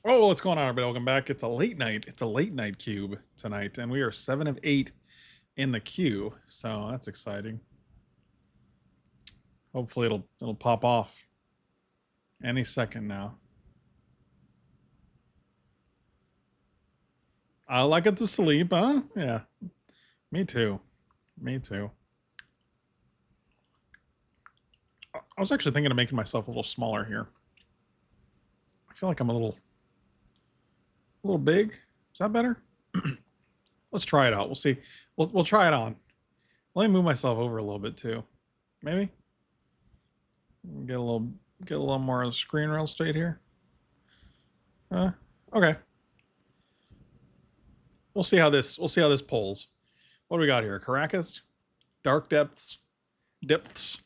Oh, what's going on, everybody? Welcome back. It's a late night. It's a late night cube tonight, and we are 7 of 8 in the queue, so that's exciting. Hopefully, it'll pop off any second now. I like it to sleep, huh? Yeah, me too. Me too. I was actually thinking of making myself a little smaller here. I feel like I'm a little big. Is that better? Let's try it out. We'll see. We'll try it on. Let me move myself over a little bit too. Maybe get a little more screen real estate here. Okay. We'll see how this polls. What do we got here? Caracas, Dark Depths, Depths.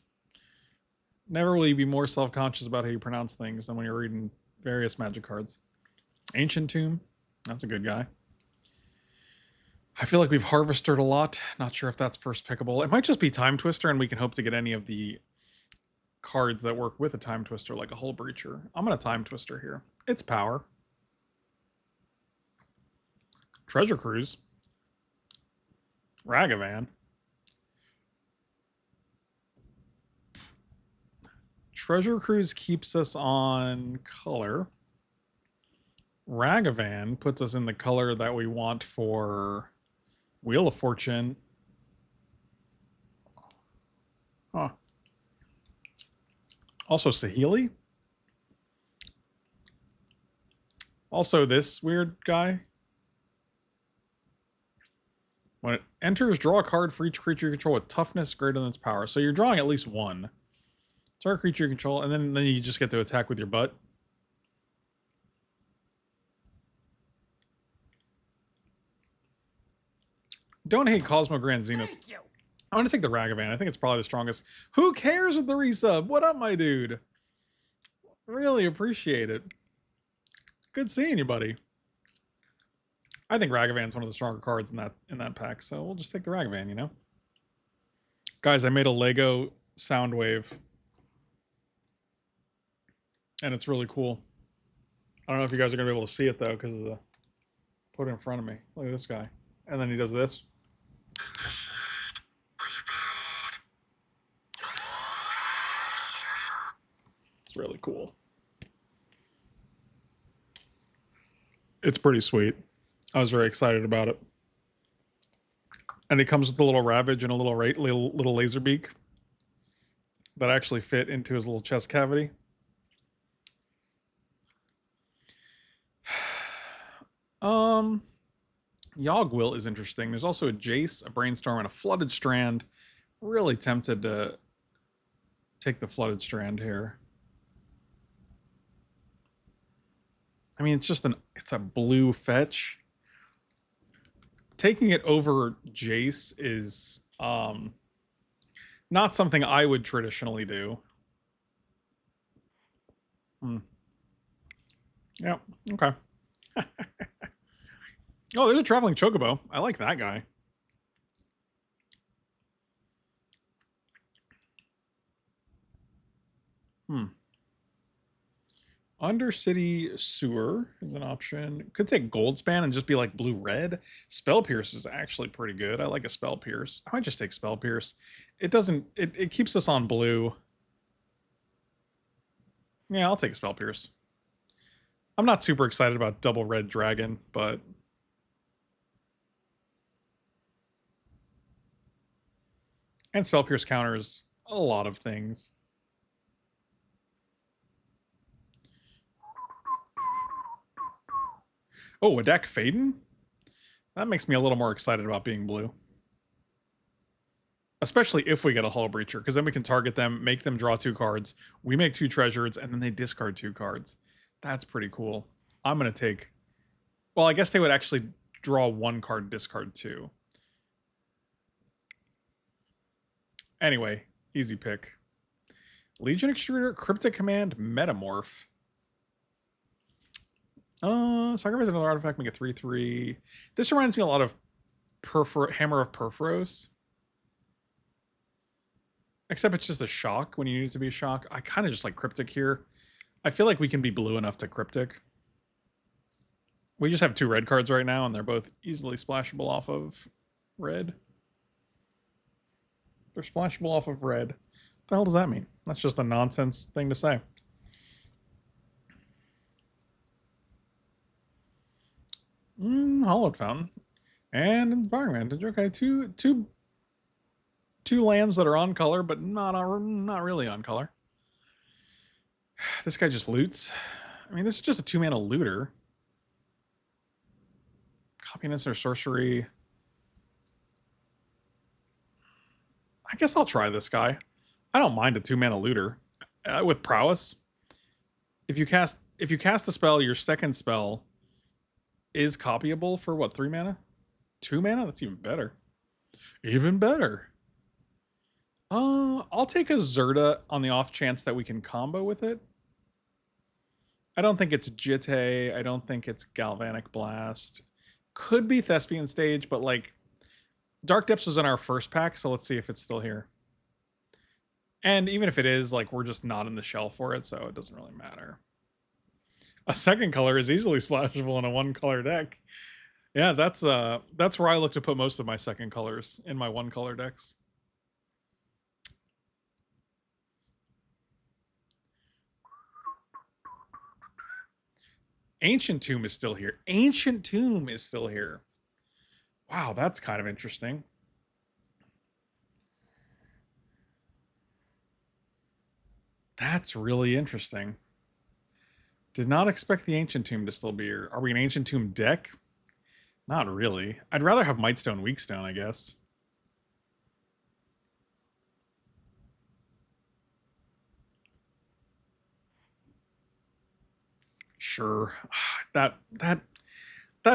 Never will you be more self-conscious about how you pronounce things than when you're reading various magic cards. Ancient Tomb, that's a good guy. I feel like we've harvested a lot. Not sure if that's first pickable. It might just be Time Twister, and we can hope to get any of the cards that work with a Time Twister, like a Hull Breacher. I'm going to Time Twister here. It's power. Treasure Cruise. Ragavan. Treasure Cruise keeps us on color. Ragavan puts us in the color that we want for Wheel of Fortune. Huh. Also Sahili. Also this weird guy. When it enters, draw a card for each creature you control with toughness greater than its power. So you're drawing at least one. Target creature you control, and then you just get to attack with your butt. Don't hate Cosmo Grand Zenith. Thank you. I'm going to take the Ragavan. I think it's probably the strongest. Who cares with the resub? What up, my dude? Really appreciate it. Good seeing you, buddy. I think Ragavan's one of the stronger cards in that pack, so we'll just take the Ragavan, you know? Guys, I made a Lego Soundwave. And it's really cool. I don't know if you guys are going to be able to see it, though, because of the... Put it in front of me. Look at this guy. And then he does this. It's really cool. It's pretty sweet. I was very excited about it. And it comes with a little Ravage and a little laser beak that actually fit into his little chest cavity. Yogwill is interesting. There's also a Jace, a Brainstorm, and a Flooded Strand. Really tempted to take the Flooded Strand here. I mean, it's a blue fetch. Taking it over Jace is not something I would traditionally do. Yep, okay. Oh, there's a Traveling Chocobo. I like that guy. Undercity Sewer is an option. Could take Goldspan and just be like blue-red. Spell Pierce is actually pretty good. I like a Spell Pierce. I might just take Spell Pierce. It keeps us on blue. Yeah, I'll take a Spell Pierce. I'm not super excited about double red dragon, but... And Spell Pierce counters a lot of things. Oh, a deck Faden? That makes me a little more excited about being blue. Especially if we get a Hull Breacher, because then we can target them, make them draw 2 cards, we make 2 treasures, and then they discard 2 cards. That's pretty cool. I'm going to take... Well, I guess they would actually draw 1 card, discard 2. Anyway, easy pick. Legion Extruder, Cryptic Command, Metamorph. Sacrifice another artifact, make a 3/3. This reminds me a lot of Hammer of Perforos. Except it's just a shock when you need it to be a shock. I kind of just like Cryptic here. I feel like we can be blue enough to Cryptic. We just have 2 red cards right now, and they're both easily splashable off of red. They're splashable off of red. What the hell does that mean? That's just a nonsense thing to say. Hollowed Fountain. And Environment. Okay, two lands that are on color, but not really on color. This guy just loots. I mean, this is just a 2-mana looter. Copiness or sorcery. I guess I'll try this guy. I don't mind a 2-mana looter with prowess. If you cast the spell, your second spell is copyable for what, 3 mana? 2 mana? That's even better. Even better. I'll take a Zerta on the off chance that we can combo with it. I don't think it's Jitte. I don't think it's Galvanic Blast. Could be Thespian Stage, but like Dark Depths was in our first pack, so let's see if it's still here. And even if it is, like, we're just not in the shell for it, so it doesn't really matter. A second color is easily splashable in a 1-color deck. Yeah, that's where I look to put most of my second colors, in my 1-color decks. Ancient Tomb is still here. Ancient Tomb is still here. Wow, that's kind of interesting. That's really interesting. Did not expect the Ancient Tomb to still be here. Are we an Ancient Tomb deck? Not really. I'd rather have Mightstone, Weakstone, I guess. Sure. That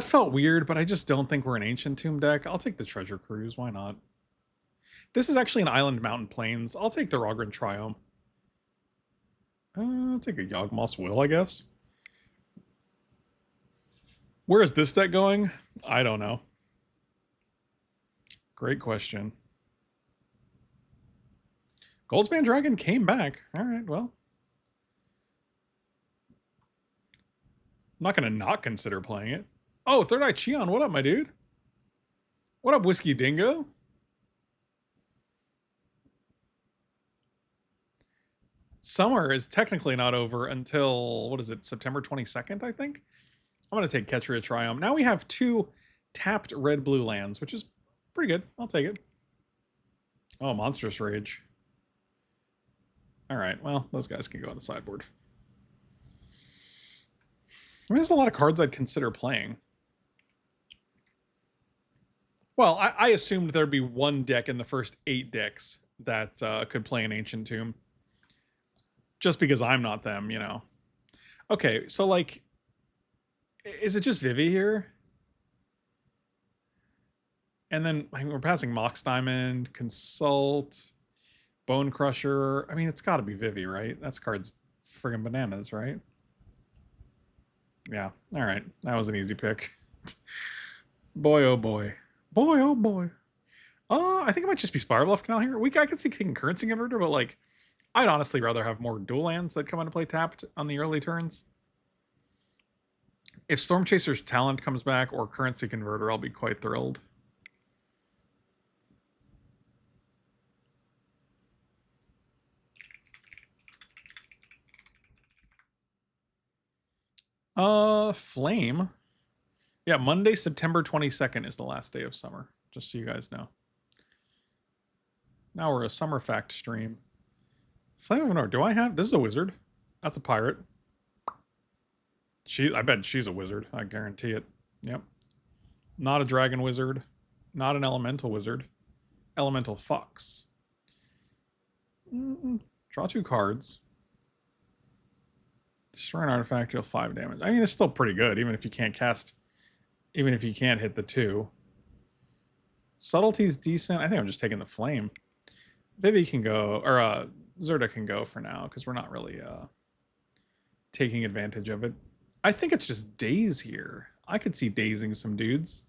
felt weird, but I just don't think we're an Ancient Tomb deck. I'll take the Treasure Cruise. Why not? This is actually an Island Mountain Plains. I'll take the Rogran Triome. I'll take a Yawgmoth's Will, I guess. Where is this deck going? I don't know. Great question. Goldspan Dragon came back. All right, well. I'm not going to not consider playing it. Oh, Third Eye Cheon, what up, my dude? What up, Whiskey Dingo? Summer is technically not over until, what is it, September 22nd, I think? I'm going to take Ketria Triumph. Now we have 2 tapped red-blue lands, which is pretty good. I'll take it. Oh, Monstrous Rage. All right, well, those guys can go on the sideboard. I mean, there's a lot of cards I'd consider playing. Well, I assumed there'd be one deck in the first 8 decks that could play an Ancient Tomb. Just because I'm not them, you know. Okay, so, like, is it just Vivi here? And then I mean, we're passing Mox Diamond, Consult, Bone Crusher. I mean, it's got to be Vivi, right? That card's friggin' bananas, right? Yeah, all right. That was an easy pick. Boy, oh boy. Boy, oh boy. I think it might just be Spiral Bluff Canal here. I could see taking Currency Converter, but, like, I'd honestly rather have more dual lands that come into play tapped on the early turns. If Storm Chaser's Talent comes back or Currency Converter, I'll be quite thrilled. Flame. Yeah, Monday, September 22nd is the last day of summer, just so you guys know. Now we're a Summer Fact stream. Flame of North, do I have? This is a wizard. That's a pirate. I bet she's a wizard. I guarantee it. Yep. Not a dragon wizard. Not an elemental wizard. Elemental fox. Draw 2 cards. Destroy an artifact, deal 5 damage. I mean, it's still pretty good, even if you can't cast... Even if you can't hit the 2. Subtlety's decent. I think I'm just taking the flame. Vivi can go, or Zerta can go for now, because we're not really taking advantage of it. I think it's just Daze here. I could see dazing some dudes.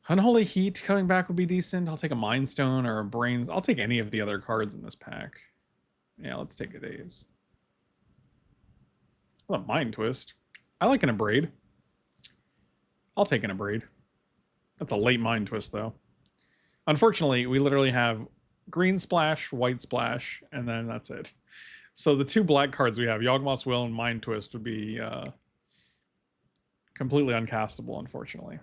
Unholy Heat coming back would be decent. I'll take a Mind Stone or a Brains. I'll take any of the other cards in this pack. Yeah, let's take a Daze. Well, Mind Twist. I like an abrade. I'll take an abrade. That's a late mind twist, though. Unfortunately, we literally have green splash, white splash, and then that's it. So the two black cards we have, Yawgmoth's Will and Mind Twist, would be completely uncastable, unfortunately.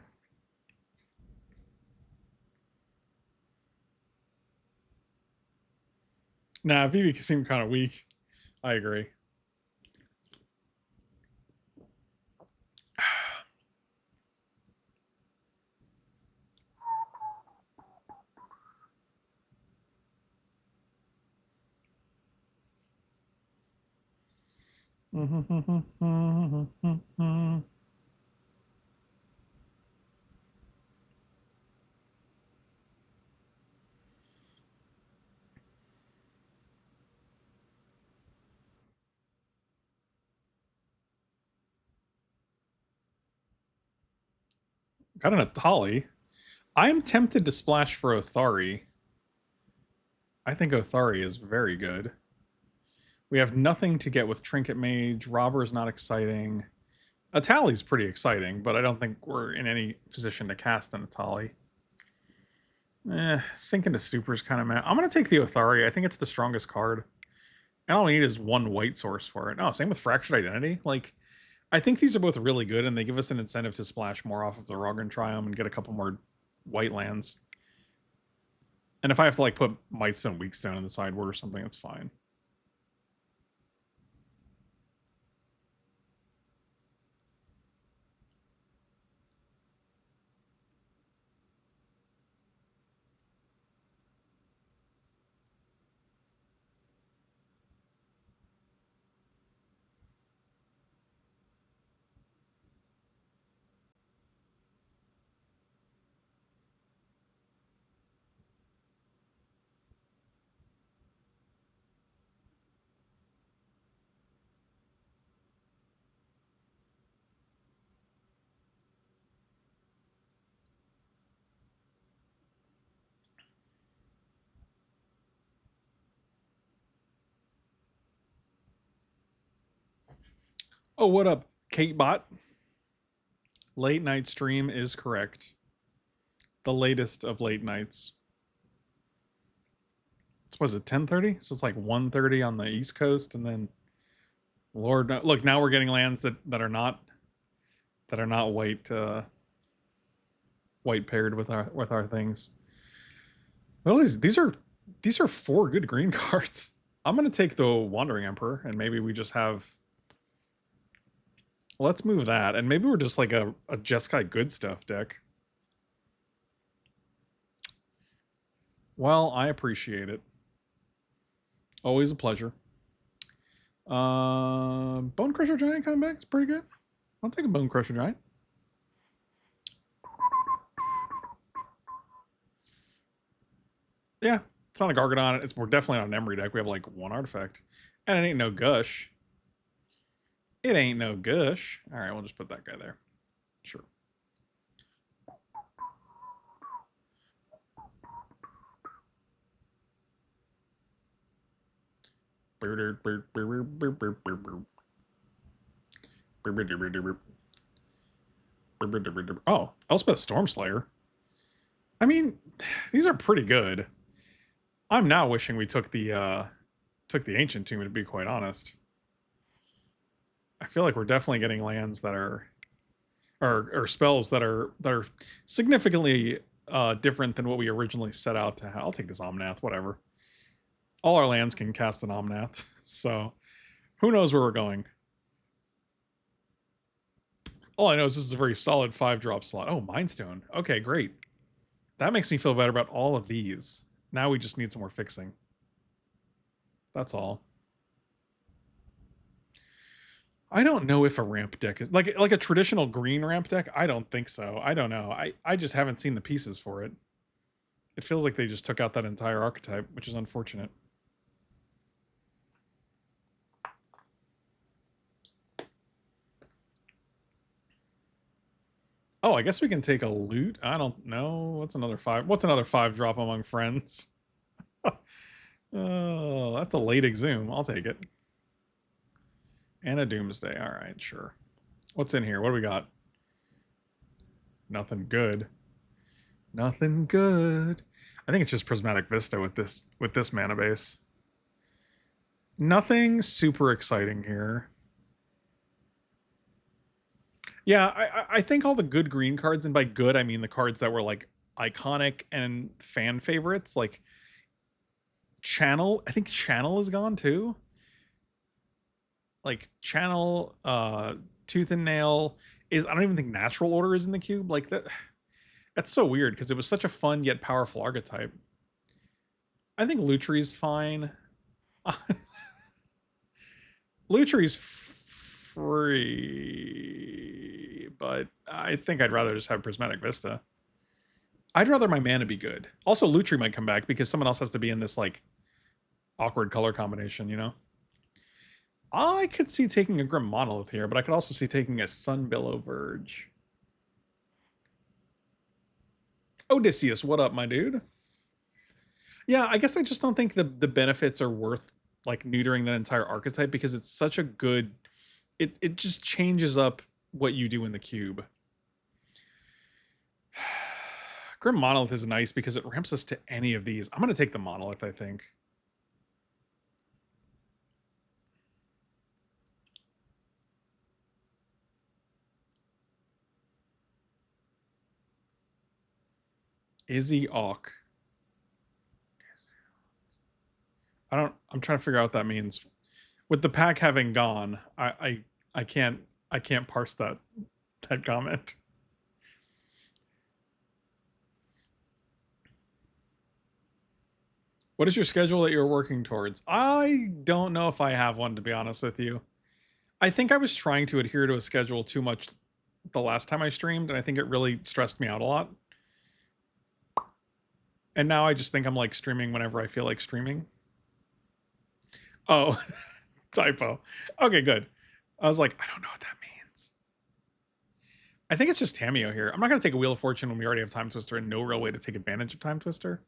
Nah, Vivi seemed kind of weak. I agree. Got an Atali. I am tempted to splash for Othari. I think Othari is very good. We have nothing to get with Trinket Mage. Robber's not exciting. Atali's pretty exciting, but I don't think we're in any position to cast an Atali. Sink into Super's kind of mad. I'm going to take the Othari. I think it's the strongest card. And all we need is one white source for it. No, same with Fractured Identity. Like, I think these are both really good, and they give us an incentive to splash more off of the Rogran Triome and get a couple more white lands. And if I have to, like, put Mightstone, Weakstone in the sideboard or something, that's fine. Oh, what up, Kate Bot? Late night stream is correct. The latest of late nights. It's, was it 10:30? So it's like 1:30 on the East Coast, and then Lord, look, now we're getting lands that are not white white paired with our things. Well, these are 4 good green cards. I'm gonna take the Wandering Emperor, and maybe we just have. Let's move that, and maybe we're just like a Jeskai good stuff deck. Well, I appreciate it. Always a pleasure. Bone Crusher Giant coming back. It's pretty good. I'll take a Bone Crusher Giant. Yeah, it's not a Gargadon. We're definitely not an Emery deck. We have like 1 artifact. And it ain't no Gush. It ain't no Gush. All right, we'll just put that guy there. Sure. Oh, Elspeth Stormslayer. I mean, these are pretty good. I'm now wishing we took the Ancient Tomb, to be quite honest. I feel like we're definitely getting lands that are or spells that are significantly different than what we originally set out to have. I'll take this Omnath, whatever. All our lands can cast an Omnath, so who knows where we're going. All I know is this is a very solid 5-drop slot. Oh, Mindstone. Okay, great. That makes me feel better about all of these. Now we just need some more fixing. That's all. I don't know if a ramp deck is like a traditional green ramp deck. I don't think so. I don't know. I just haven't seen the pieces for it. It feels like they just took out that entire archetype, which is unfortunate. Oh, I guess we can take a loot. I don't know. What's another 5? What's another 5-drop among friends? Oh, that's a late Exhume. I'll take it. And a Doomsday. All right, sure. What's in here? What do we got? Nothing good. Nothing good. I think it's just Prismatic Vista with this mana base. Nothing super exciting here. Yeah, I think all the good green cards, and by good I mean the cards that were like iconic and fan favorites, like Channel. I think Channel is gone too. Like Channel, Tooth and Nail is. I don't even think Natural Order is in the cube. Like that. That's so weird because it was such a fun yet powerful archetype. I think Lutri's fine. Lutri's free, but I think I'd rather just have Prismatic Vista. I'd rather my mana be good. Also, Lutri might come back because someone else has to be in this like awkward color combination, you know? I could see taking a Grim Monolith here, but I could also see taking a Sunbillow Verge. Odysseus, what up, my dude? Yeah, I guess I just don't think the benefits are worth like neutering that entire archetype because it's such a good it just changes up what you do in the cube. Grim Monolith is nice because it ramps us to any of these. I'm going to take the Monolith, I think. Izzy Auk. I'm trying to figure out what that means. With the pack having gone, I can't parse that comment. What is your schedule that you're working towards? I don't know if I have one, to be honest with you. I think I was trying to adhere to a schedule too much the last time I streamed, and I think it really stressed me out a lot. And now I just think I'm like streaming whenever I feel like streaming. Oh, typo. Okay, good. I was like, I don't know what that means. I think it's just Tameo here. I'm not going to take a Wheel of Fortune when we already have Time Twister and no real way to take advantage of Time Twister.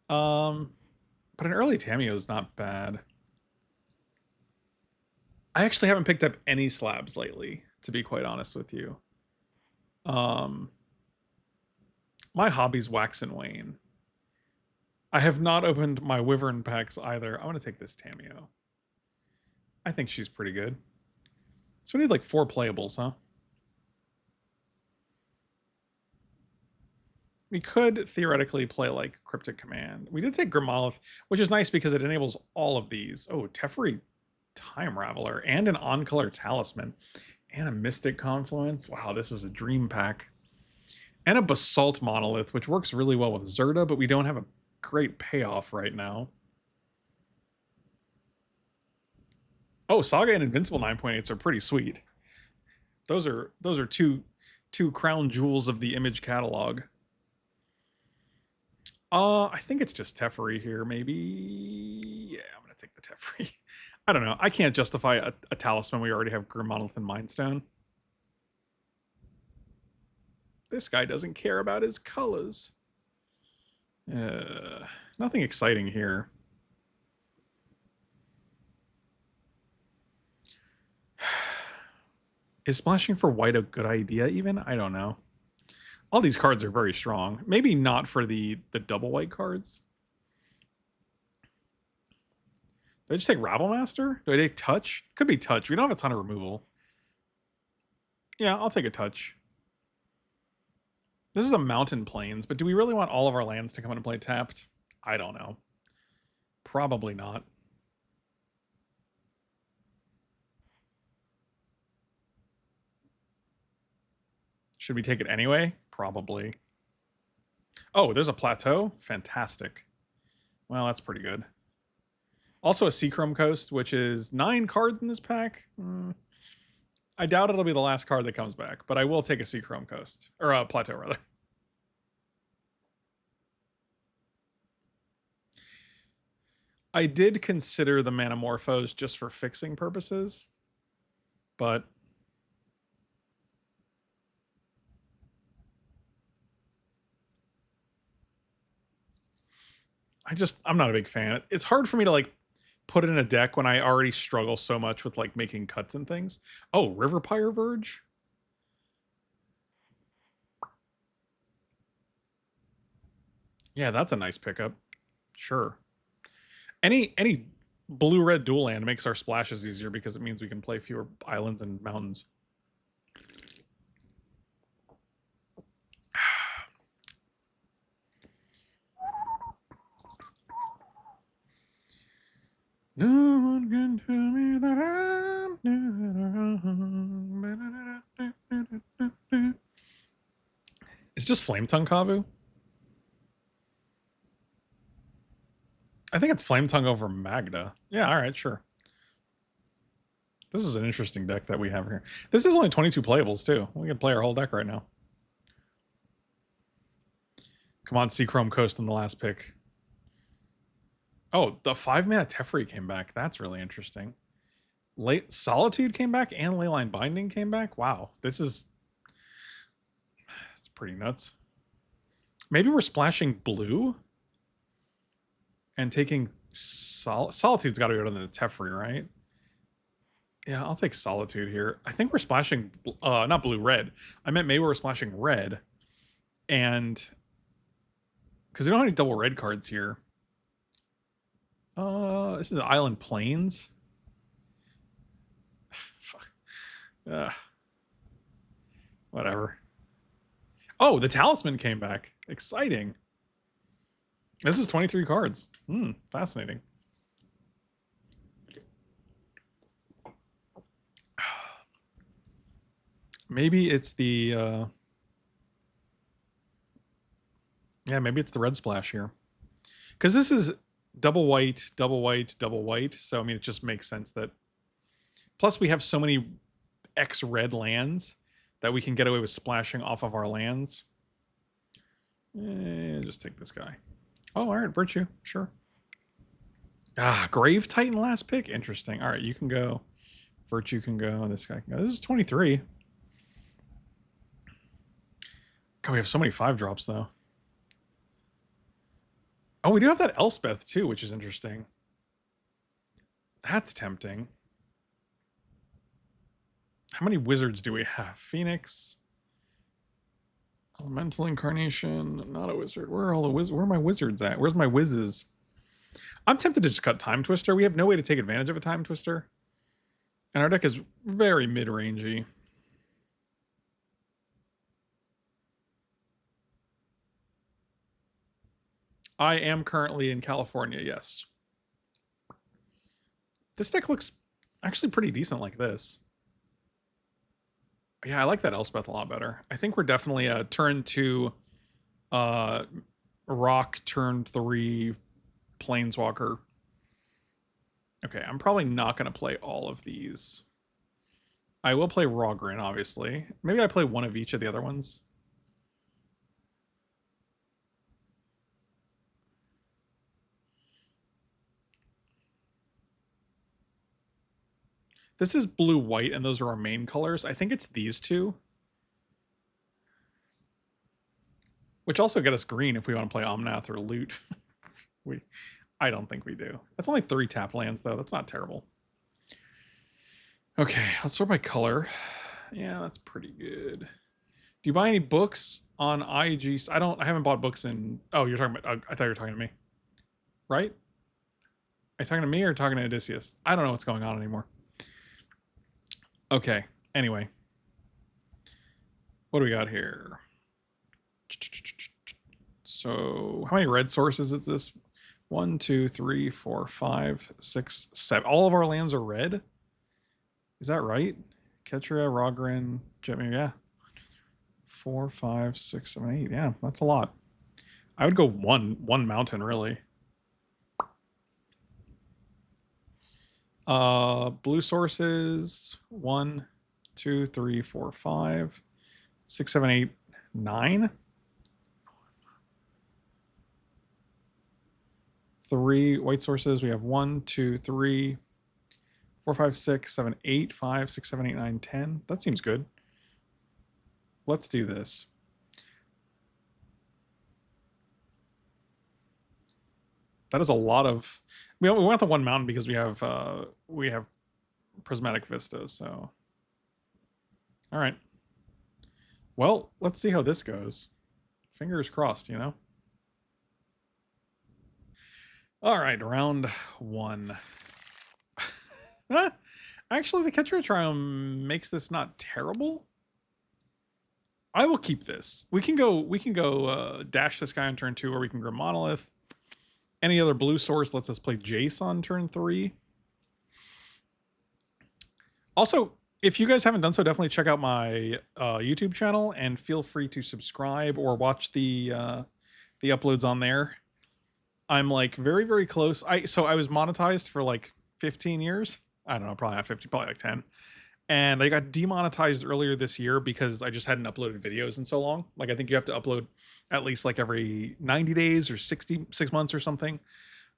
But an early Tameo is not bad. I actually haven't picked up any slabs lately, to be quite honest with you. My hobbies wax and wane. I have not opened my Wyvern packs either. I'm going to take this Tameo. I think she's pretty good. So we need like 4 playables, huh? We could theoretically play like Cryptic Command. We did take Grimolith, which is nice because it enables all of these. Oh, Teferi Time Raveler and an On-Color Talisman and a Mystic Confluence. Wow, this is a dream pack. And a Basalt Monolith, which works really well with Zerta, but we don't have a great payoff right now. Oh, Saga and Invincible 9.8s are pretty sweet. Those are two crown jewels of the Image catalog. I think it's just Teferi here, maybe. Yeah, I'm gonna take the Teferi. I don't know. I can't justify a talisman. We already have Grim Monolith and Mindstone. This guy doesn't care about his colors. Nothing exciting here. Is splashing for white a good idea even? I don't know. All these cards are very strong. Maybe not for the double white cards. Did I just take Rabblemaster? Do I take Touch? Could be Touch. We don't have a ton of removal. Yeah, I'll take a Touch. This is a Mountain Plains, but do we really want all of our lands to come into play tapped? I don't know. Probably not. Should we take it anyway? Probably. Oh, there's a Plateau? Fantastic. Well, that's pretty good. Also a Seachrome Coast, which is 9 cards in this pack. I doubt it'll be the last card that comes back, but I will take a Seachrome Coast. Or a Plateau, rather. I did consider the Manamorphose just for fixing purposes, but I'm not a big fan. It's hard for me to like put in a deck when I already struggle so much with like making cuts and things. Oh, River Pyre Verge. Yeah, that's a nice pickup. Sure. Any blue-red dual land makes our splashes easier because it means we can play fewer islands and mountains. No one can tell me that I'm not. It's just Flame Tongue Kavu. I think it's Flame Tongue over Magda. Yeah, all right, sure. This is an interesting deck that we have here. This is only 22 playables, too. We can play our whole deck right now. Come on, Seachrome Coast on the last pick. Oh, the 5-mana Teferi came back. That's really interesting. Solitude came back and Leyline Binding came back? Wow, this is... That's pretty nuts. Maybe we're splashing blue? And taking... Solitude's got to go to the Teferi, right? Yeah, I'll take Solitude here. I think we're splashing... not blue-red. I meant maybe we're splashing red. And... Because we don't have any double red cards here. This is Island Plains. Fuck. Whatever. Oh, the Talisman came back. Exciting. This is 23 cards. Fascinating. Maybe it's the... Yeah, maybe it's the red splash here. Because this is double white, double white, double white. So, I mean, it just makes sense that... Plus, we have so many X-red lands that we can get away with splashing off of our lands. Just take this guy. Oh, all right, Virtue. Sure. Grave Titan last pick? Interesting. All right, you can go. Virtue can go. This guy can go. This is 23. God, we have so many 5-drops, though. Oh, we do have that Elspeth, too, which is interesting. That's tempting. How many wizards do we have? Phoenix. Elemental Incarnation. Not a wizard. Where are all the wizards? Where are my wizards at? Where's my whizzes? I'm tempted to just cut Time Twister. We have no way to take advantage of a Time Twister. And our deck is very mid-rangey. I am currently in California, yes. This deck looks actually pretty decent like this. Yeah, I like that Elspeth a lot better. I think we're definitely a turn 2 rock, turn 3 planeswalker. Okay, I'm probably not going to play all of these. I will play Rogrin, obviously. Maybe I play one of each of the other ones. This is blue-white, and those are our main colors. I think it's these two. Which also get us green if we want to play Omnath or Loot. I don't think we do. That's only 3 tap lands, though. That's not terrible. Okay, let's sort by color. Yeah, that's pretty good. Do you buy any books on IG? I haven't bought books in... Oh, you're talking about... I thought you were talking to me. Right? Are you talking to me or talking to Odysseus? I don't know what's going on anymore. Okay, anyway. What do we got here? So, how many red sources is this? 1, 2, 3, 4, 5, 6, 7. All of our lands are red? Is that right? Ketria, Rogrin, Jetmir, yeah. 4, 5, 6, 7, 8. Yeah, that's a lot. I would go one mountain, really. Blue sources 1, 2, 3, 4, 5, 6, 7, 8, 9. 3 white sources. We have 1, 2, 3, 4, 5, 6, 7, 8, 5, 6, 7, 8, 9, 10. That seems good. Let's do this. That is a lot of... We want the one mountain because we have prismatic vistas. So, all right. Well, let's see how this goes. Fingers crossed, you know. All right, round 1. Actually, the Ketria Triome makes this not terrible. I will keep this. We can go dash this guy on turn 2, or we can grow Monolith. Any other blue source lets us play Jace on turn 3. Also, if you guys haven't done so, definitely check out my YouTube channel and feel free to subscribe or watch the uploads on there. I'm like very, very close. So I was monetized for like 15 years. I don't know, probably not 50, probably like 10. And I got demonetized earlier this year because I just hadn't uploaded videos in so long. Like, I think you have to upload at least like every 90 days or 6 months or something.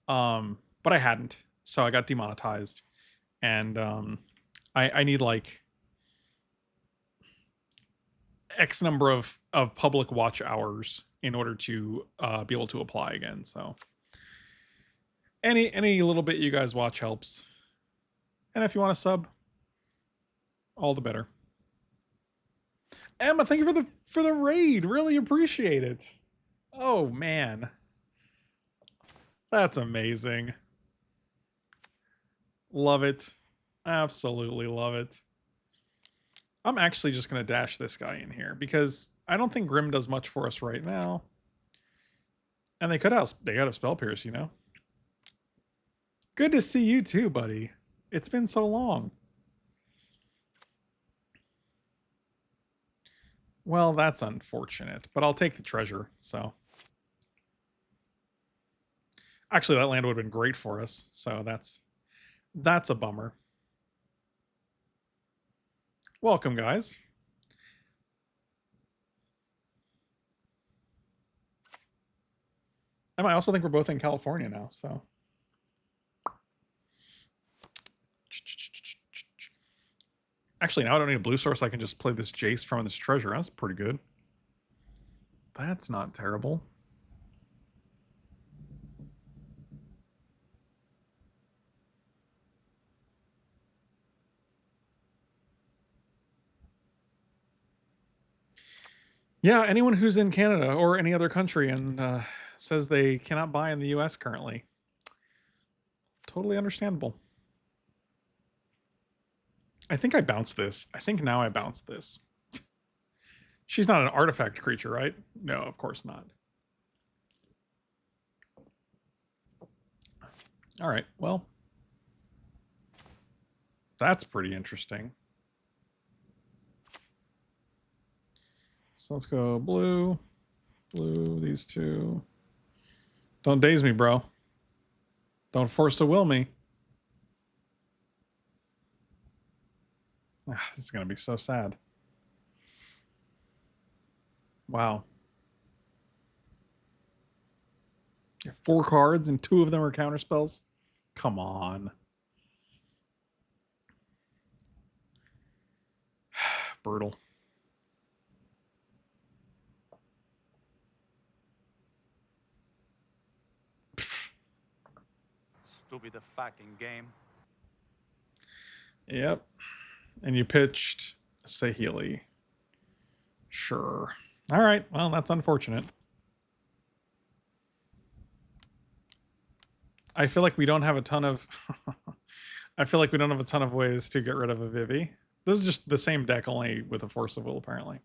But I hadn't, so I got demonetized. And I need like X number of public watch hours in order to be able to apply again. So any little bit you guys watch helps. And if you want to sub, all the better. Emma, thank you for the raid. Really appreciate it. Oh man. That's amazing. Love it. Absolutely love it. I'm actually just going to dash this guy in here because I don't think Grim does much for us right now. And they got a Spell Pierce, you know. Good to see you too, buddy. It's been so long. Well, that's unfortunate, but I'll take the treasure, so. Actually, that land would have been great for us, so that's a bummer. Welcome, guys. And I also think we're both in California now, so. Actually, now I don't need a blue source. I can just play this Jace from this treasure. That's pretty good. That's not terrible. Yeah, anyone who's in Canada or any other country and says they cannot buy in the US currently. Totally understandable. I think I bounced this. I think now I bounced this. She's not an artifact creature, right? No, of course not. All right, well. That's pretty interesting. So let's go blue, these two. Don't daze me, bro. Don't force to will me. This is going to be so sad. Wow. You have 4 cards and 2 of them are counterspells? Come on. Brutal. Stupid fucking game. Yep. And you pitched Sahili. Sure. All right. Well, that's unfortunate. I feel like we don't have a ton of... I feel like we don't have a ton of ways to get rid of a Vivi. This is just the same deck, only with a Force of Will, apparently.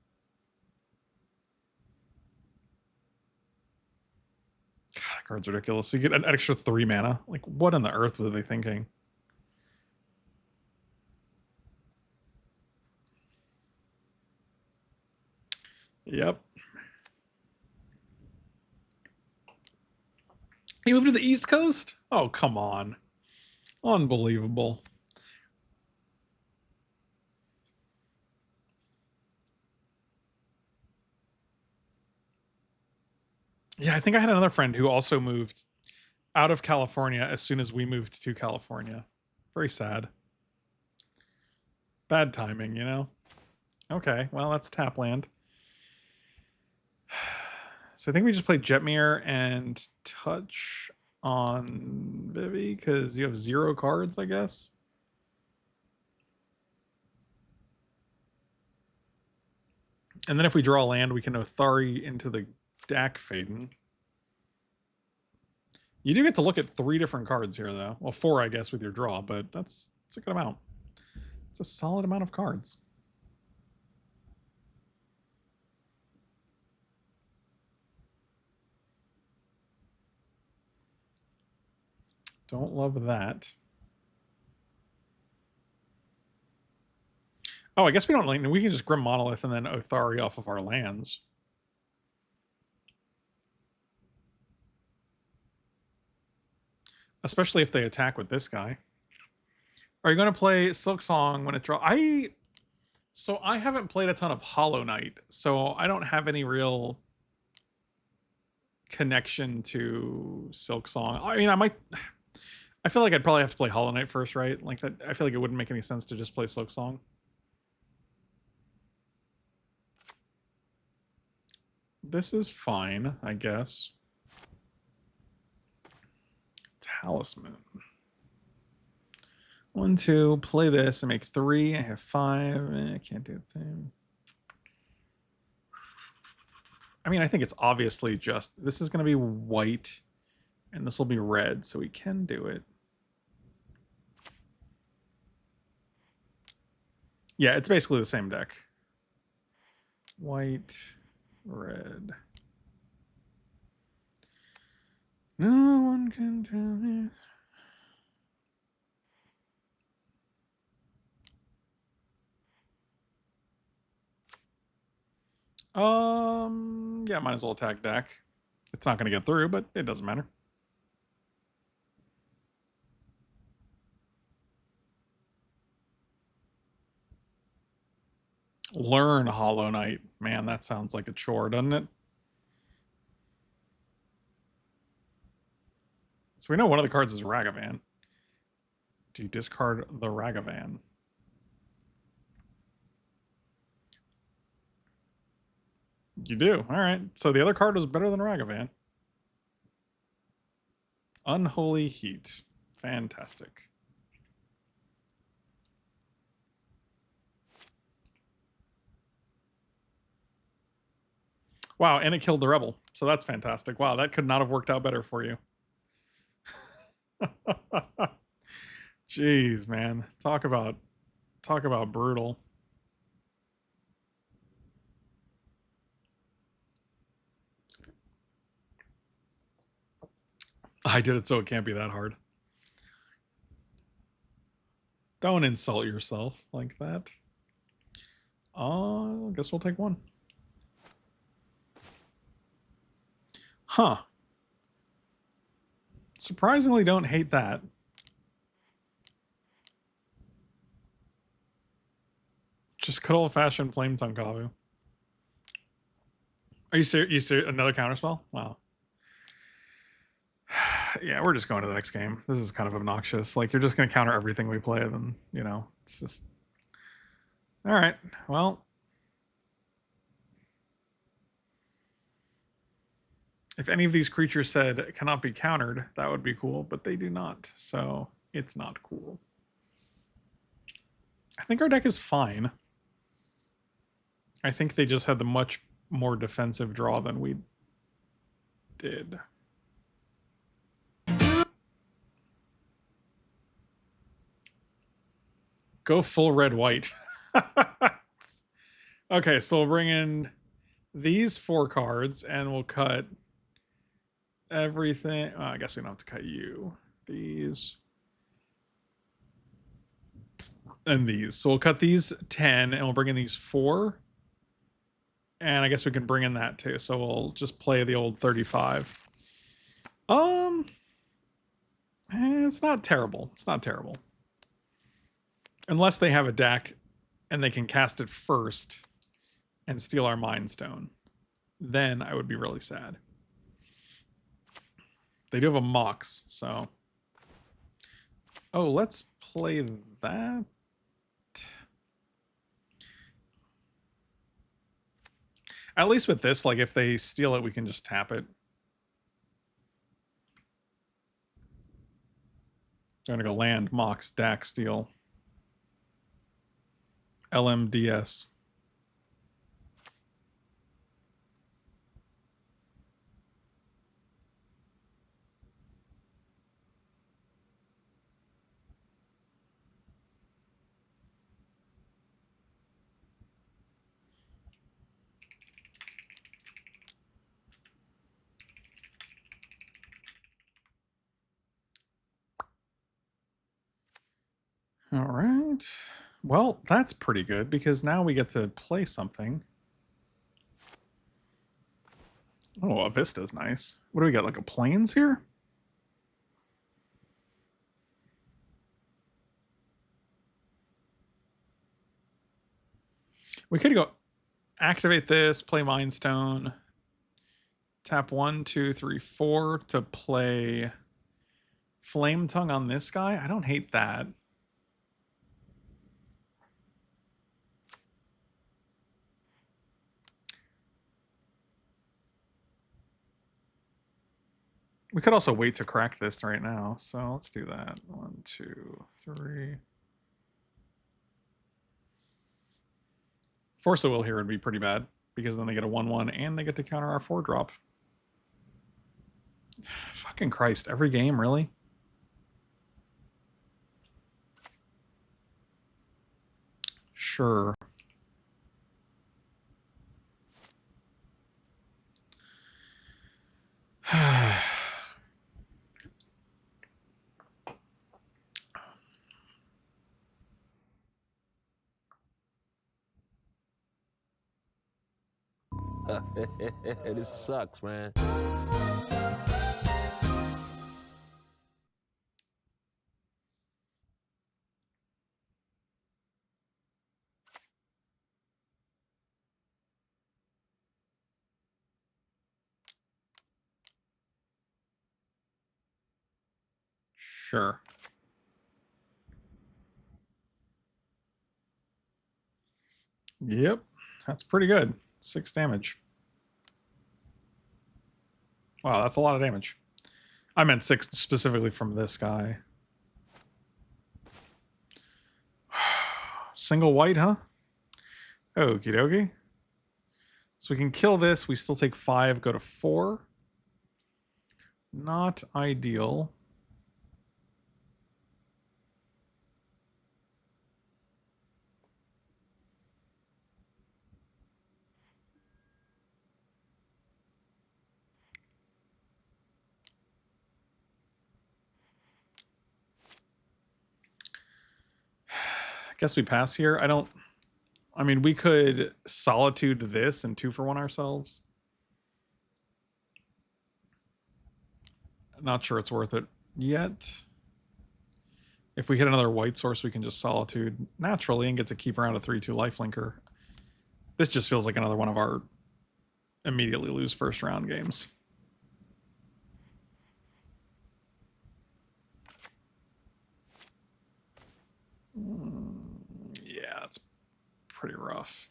God, that card's ridiculous. So you get an extra 3 mana. Like, what in the earth were they thinking? Yep. You moved to the East Coast? Oh, come on. Unbelievable. Yeah, I think I had another friend who also moved out of California as soon as we moved to California. Very sad. Bad timing, you know? Okay, well, that's tap land. So I think we just played Jetmir and Touch on Vivi because you have 0 cards, I guess. And then if we draw land, we can Othari into the Dak Faden. You do get to look at 3 different cards here, though. Well, 4, I guess, with your draw, but that's a good amount. It's a solid amount of cards. Don't love that. Oh, I guess we don't like. We can just Grim Monolith and then Othari off of our lands. Especially if they attack with this guy. Are you going to play Silk Song when it draws? So I haven't played a ton of Hollow Knight, so I don't have any real connection to Silk Song. I mean, I feel like I'd probably have to play Hollow Knight first, right? Like that. I feel like it wouldn't make any sense to just play Silk Song. This is fine, I guess. Talisman. 1, 2, play this and make 3. I have 5. I can't do the thing. I mean, I think it's obviously just, this is going to be white and this will be red, so we can do it. Yeah, it's basically the same deck. White, red. No one can tell me. Yeah, might as well attack Dak. It's not going to get through, but it doesn't matter. Learn Hollow Knight. Man, that sounds like a chore, doesn't it? So we know one of the cards is Ragavan. Do you discard the Ragavan? You do. All right. So the other card was better than Ragavan. Unholy Heat. Fantastic. Wow, and it killed the Rebel. So that's fantastic. Wow, that could not have worked out better for you. Jeez, man. Talk about brutal. I did it so it can't be that hard. Don't insult yourself like that. I guess we'll take 1. Huh. Surprisingly don't hate that. Just good old-fashioned Flame Tongue Kavu. Are you serious? Another counterspell? Wow. Yeah, we're just going to the next game. This is kind of obnoxious. Like, you're just going to counter everything we play, then, you know, it's just... All right, well... If any of these creatures said cannot be countered, that would be cool, but they do not, so it's not cool. I think our deck is fine. I think they just had the much more defensive draw than we did. Go full red-white. Okay, so we'll bring in these 4 cards, and we'll cut everything. Oh, I guess we don't have to cut you. These. And these. So we'll cut these 10, and we'll bring in these 4. And I guess we can bring in that too. So we'll just play the old 35. It's not terrible. It's not terrible. Unless they have a deck and they can cast it first and steal our Mind Stone. Then I would be really sad. They do have a Mox, so... Oh, let's play that. At least with this, like, if they steal it, we can just tap it. gonna go land, Mox, Dax, Steel. LMDS. All right. Well, that's pretty good because now we get to play something. Oh, a Vista's nice. What do we got? Like a plains here? We could go activate this, play Mind Stone, tap 1, 2, 3, 4 to play Flame Tongue on this guy. I don't hate that. We could also wait to crack this right now. So let's do that. 1, 2, 3. Force of Will here would be pretty bad because then they get a 1/1 and they get to counter our 4 drop. Fucking Christ, every game, really? Sure. This sucks, man. Sure. Yep, that's pretty good. 6 damage. Wow, that's a lot of damage. I meant 6 specifically from this guy. Single white, huh? Okie dokie. So we can kill this. We still take 5, go to 4. Not ideal. I guess we pass here. I mean, we could Solitude this and 2 for 1 ourselves. Not sure it's worth it yet. If we hit another white source, we can just Solitude naturally and get to keep around a 3/2 lifelinker. This just feels like another one of our immediately lose first round games. Yeah, it's pretty rough.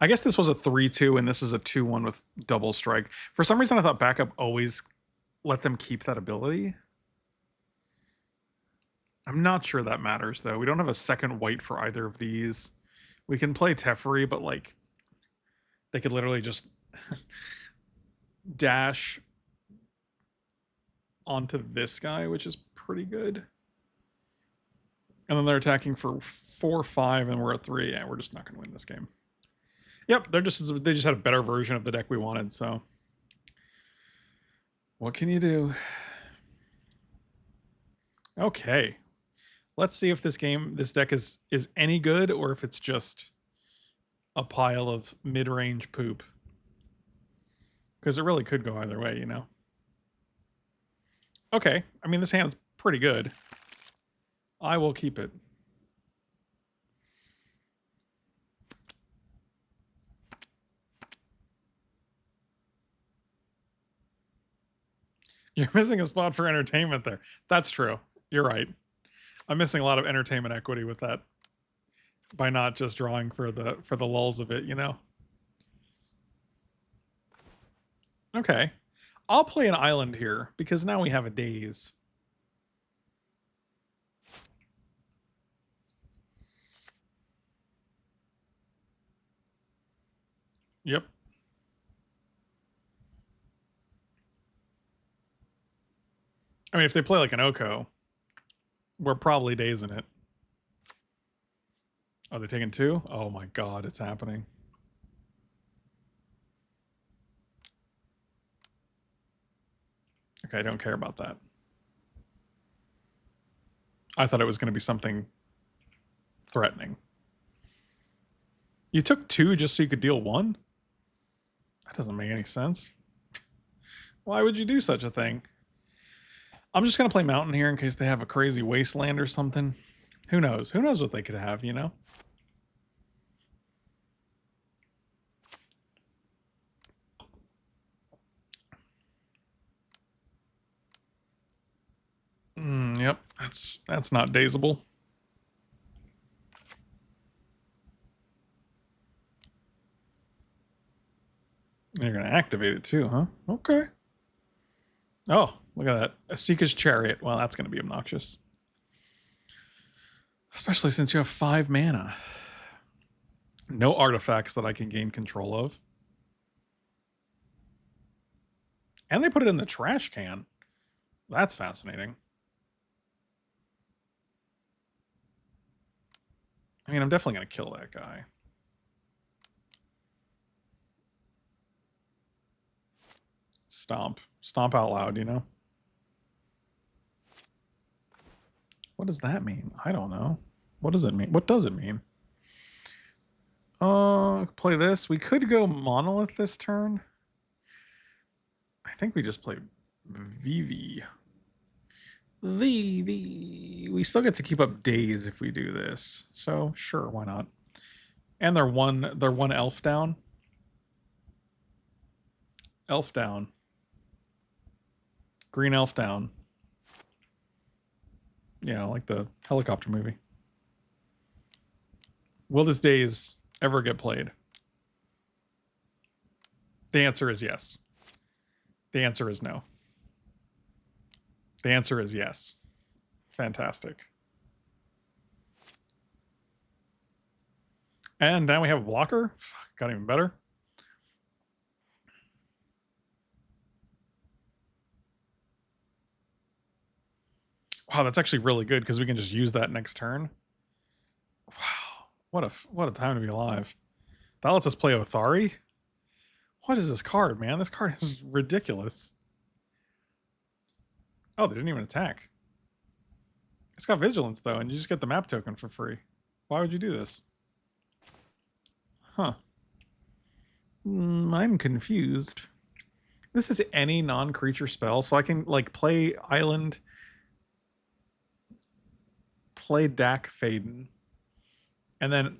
I guess this was a 3/2 and this is a 2/1 with double strike. For some reason, I thought backup always let them keep that ability. I'm not sure that matters, though. We don't have a second white for either of these. We can play Teferi, but, like, they could literally just dash onto this guy, which is pretty good. And then they're attacking for 4/5, and we're at 3. Yeah, we're just not going to win this game. Yep, they just had a better version of the deck we wanted, so what can you do? Okay. Let's see if this deck is any good or if it's just a pile of mid-range poop. Because it really could go either way, you know? Okay, I mean, this hand's pretty good. I will keep it. You're missing a spot for entertainment there. That's true. You're right. I'm missing a lot of entertainment equity with that by not just drawing for the lulls of it, you know. Okay. I'll play an island here because now we have a daze. Yep. I mean, if they play like an Oko, we're probably dazing it. Are they taking 2? Oh my god, it's happening. Okay, I don't care about that. I thought it was going to be something threatening. You took 2 just so you could deal 1? That doesn't make any sense. Why would you do such a thing? I'm just going to play Mountain here in case they have a crazy wasteland or something. Who knows? Who knows what they could have, you know? Yep, that's not dazable. You're going to activate it too, huh? Okay. Oh, look at that. Asika's Chariot. Well, that's going to be obnoxious. Especially since you have 5 mana. No artifacts that I can gain control of. And they put it in the trash can. That's fascinating. I mean, I'm definitely going to kill that guy. Stomp. Stomp out loud, you know? What does that mean? I don't know. What does it mean? What does it mean? Play this. We could go Monolith this turn. I think we just play VV. VV. We still get to keep up days if we do this. So sure, why not? And they're one elf down. Elf down. Green elf down. Yeah, like the helicopter movie. Will this daze ever get played? The answer is yes. The answer is no. The answer is yes. Fantastic. And now we have a blocker. Got even better. Wow, that's actually really good because we can just use that next turn. Wow, what a time to be alive. That lets us play Othari. What is this card, man? This card is ridiculous. Oh, they didn't even attack. It's got Vigilance, though, and you just get the map token for free. Why would you do this? Huh. I'm confused. This is any non-creature spell, so I can, like, play Island, play Dak Faden, and then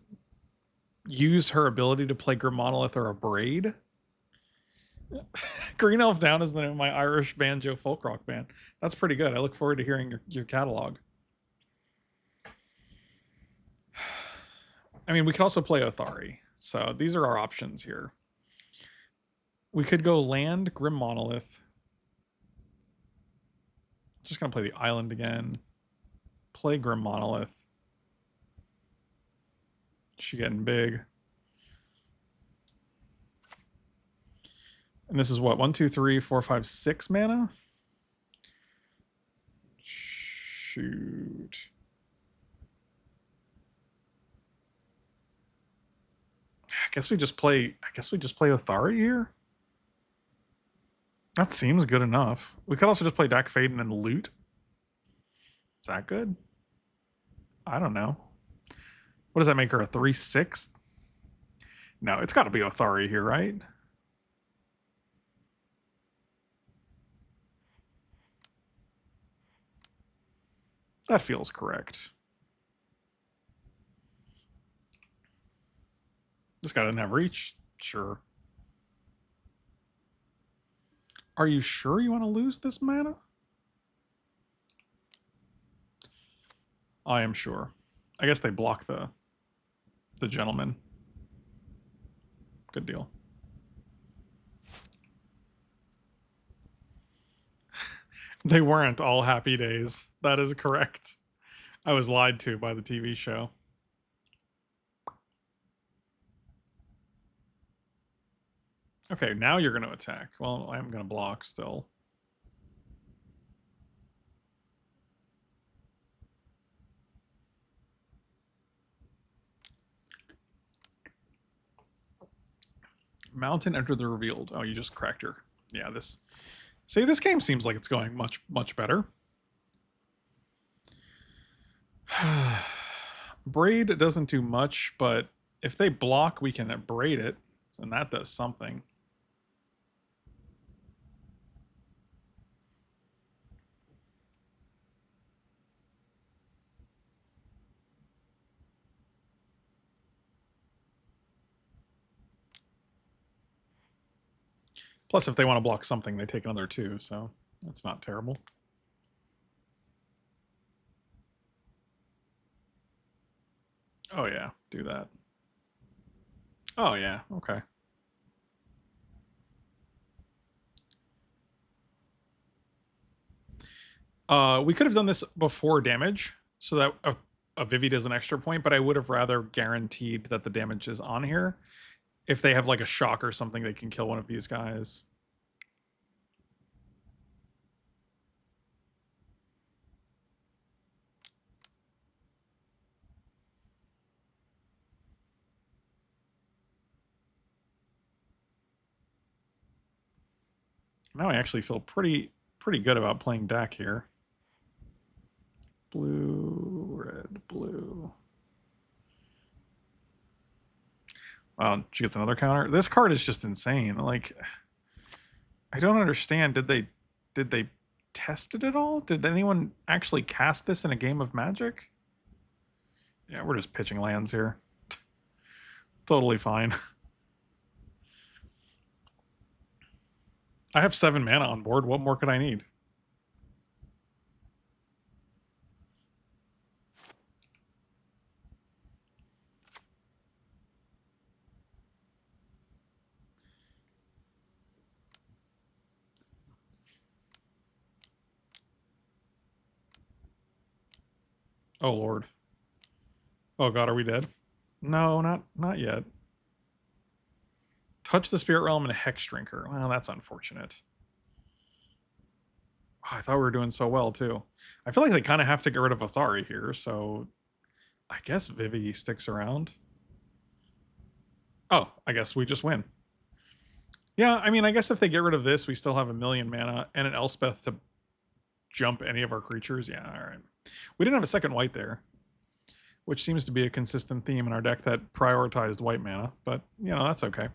use her ability to play Grim Monolith or a Braid. Green Elf Down is the name of my Irish banjo folk rock band. That's pretty good. I look forward to hearing your catalog. I mean, we could also play Othari. So these are our options here. We could go land Grim Monolith. Just going to play the island again. Play Grim Monolith. She getting big. And this is what? 1, 2, 3, 4, 5, 6 mana? Shoot. I guess we just play Othari here. That seems good enough. We could also just play Dak Faden and loot. Is that good? I don't know. What does that make her, a 3/6? No, it's got to be Othari here, right? That feels correct. This guy doesn't have reach? Sure. Are you sure you want to lose this mana? I am sure. I guess they block the the gentleman. Good deal. They weren't all happy days. That is correct. I was lied to by the TV show. Okay, now you're going to attack. Well, I'm going to block still. Mountain enter the revealed. Oh, you just cracked her. Yeah, this... See, this game seems like it's going much, much better. Braid doesn't do much, but if they block, we can braid it, and that does something. Plus, if they want to block something, they take another 2, so that's not terrible. Oh yeah, do that. Oh yeah, okay. We could have done this before damage, so that a Vivi does an extra point, but I would have rather guaranteed that the damage is on here. If they have like a shock or something, they can kill one of these guys. Now I actually feel pretty good about playing deck here. Blue, red, blue. Wow, she gets another counter. This card is just insane. Like, I don't understand. Did they test it at all? Did anyone actually cast this in a game of Magic? Yeah, we're just pitching lands here. Totally fine. I have 7 mana on board. What more could I need? Oh lord. Oh god, are we dead? No, not yet. Touch the Spirit Realm and a Hex Drinker. Well, that's unfortunate. Oh, I thought we were doing so well, too. I feel like they kind of have to get rid of Athari here, so... I guess Vivi sticks around. Oh, I guess we just win. Yeah, I mean, I guess if they get rid of this, we still have 1,000,000 mana and an Elspeth to jump any of our creatures. Yeah, alright. We didn't have a second white there, which seems to be a consistent theme in our deck that prioritized white mana, but, you know, that's okay.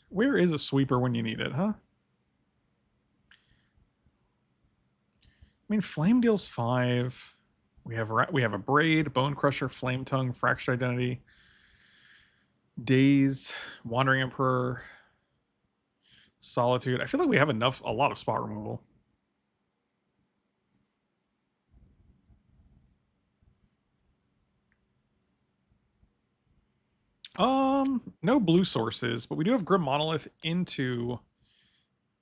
Where is a sweeper when you need it, huh? I mean, Flame deals 5. We have a Braid, Bone Crusher, Flame Tongue, Fractured Identity, Daze, Wandering Emperor, Solitude. I feel like we have a lot of spot removal. No blue sources, but we do have Grim Monolith into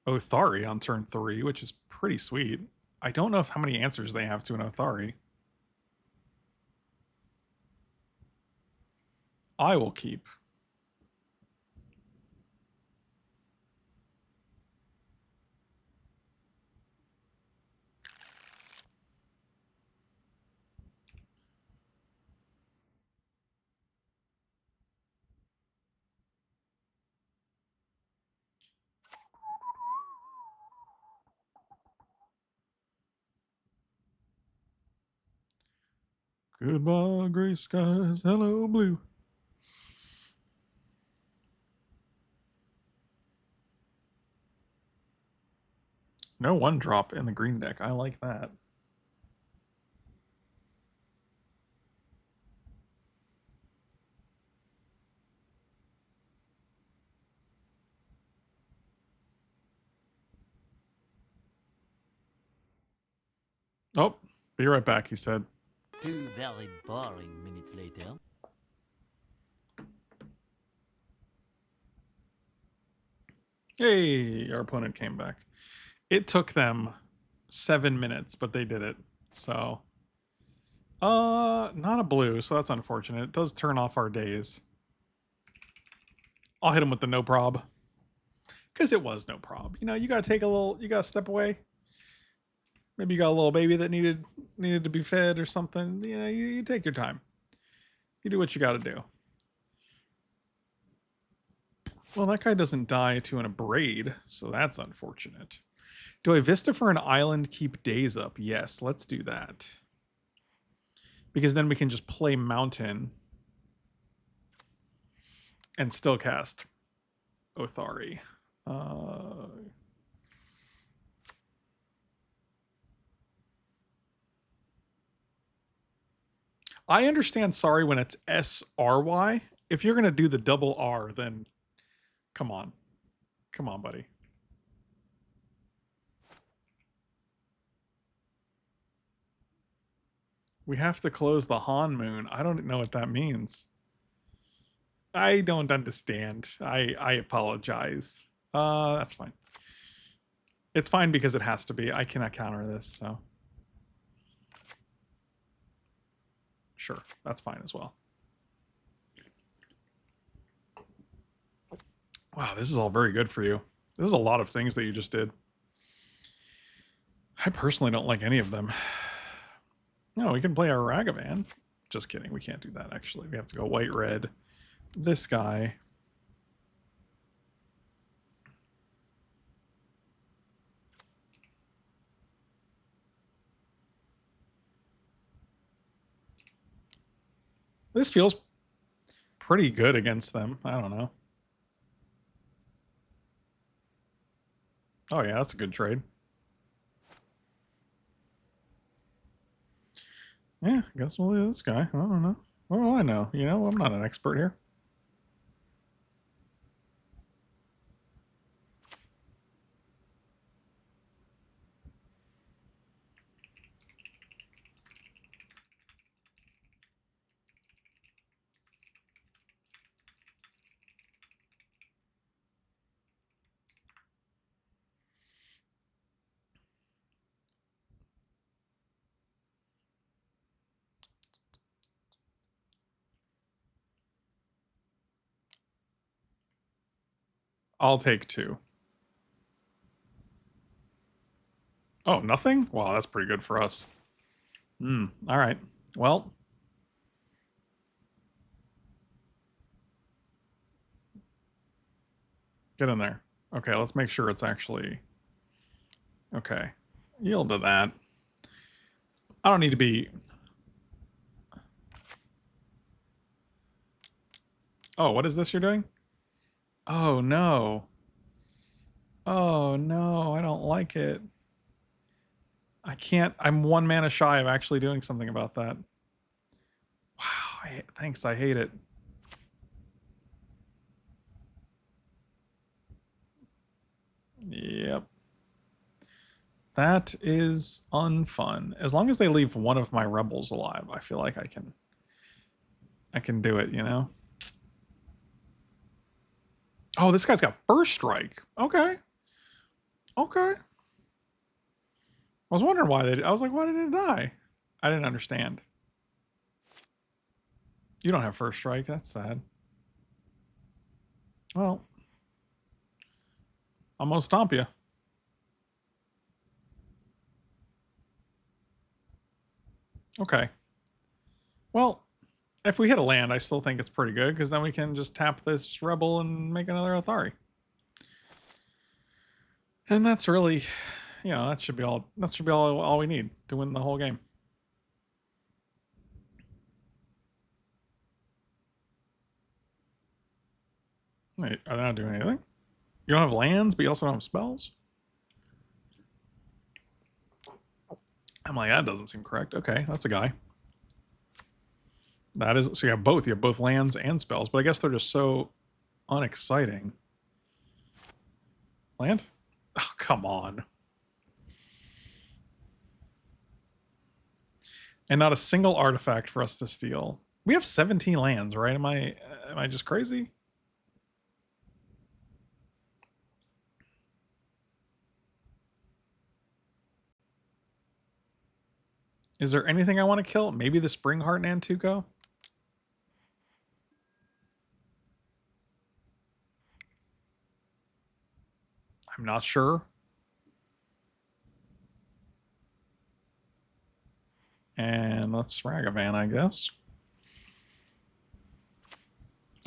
Othari on turn 3, which is pretty sweet. I don't know how many answers they have to an Othari. I will keep. Goodbye, gray skies. Hello, blue. No 1-drop in the green deck. I like that. Oh, be right back, he said. 2 very boring minutes later. Hey, our opponent came back. It took them 7 minutes, but they did it. So, not a blue, so that's unfortunate. It does turn off our days. I'll hit him with the no prob. Because it was no prob. You know, you gotta take a little, you gotta step away. Maybe you got a little baby that needed to be fed or something. You know, you take your time. You do what you gotta do. Well, that guy doesn't die to an abrade, so that's unfortunate. Do I Vista for an island, keep days up? Yes, let's do that. Because then we can just play mountain and still cast Othari. I understand sorry when it's SRY. If you're going to do the double R, then come on. Come on, buddy. We have to close the Han Moon. I don't know what that means. I don't understand. I apologize. That's fine. It's fine because it has to be. I cannot counter this, so. Sure, that's fine as well. Wow, this is all very good for you. This is a lot of things that you just did. I personally don't like any of them. No, we can play our Ragavan. Just kidding, we can't do that actually. We have to go white-red. This guy. This feels pretty good against them. I don't know. Oh yeah, that's a good trade. Yeah, I guess we'll do this guy. I don't know. What do I know? You know, I'm not an expert here. I'll take 2. Oh, nothing? Wow, that's pretty good for us. All right. Well. Get in there. Okay, let's make sure it's actually... Okay. Yield to that. I don't need to be... Oh, what is this you're doing? Oh, no. Oh, no, I don't like it. I can't... I'm 1 mana shy of actually doing something about that. Wow, thanks, I hate it. Yep. That is unfun. As long as they leave one of my rebels alive, I feel like I can do it, you know? Oh, this guy's got first strike. Okay. Okay. I was wondering why I was like, why didn't it die? I didn't understand. You don't have first strike. That's sad. Well, I'm gonna stomp you. Okay. Well, if we hit a land, I still think it's pretty good because then we can just tap this rebel and make another Athari. And that's really, you know, that should be all we need to win the whole game. Wait, are they not doing anything? You don't have lands, but you also don't have spells? I'm like, that doesn't seem correct. Okay, that's a guy. That is, so you have both. You have both lands and spells, but I guess they're just so unexciting. Land? Oh, come on. And not a single artifact for us to steal. We have 17 lands, right? Am I just crazy? Is there anything I want to kill? Maybe the Springheart Nantuko? I'm not sure. And let's Ragavan, I guess.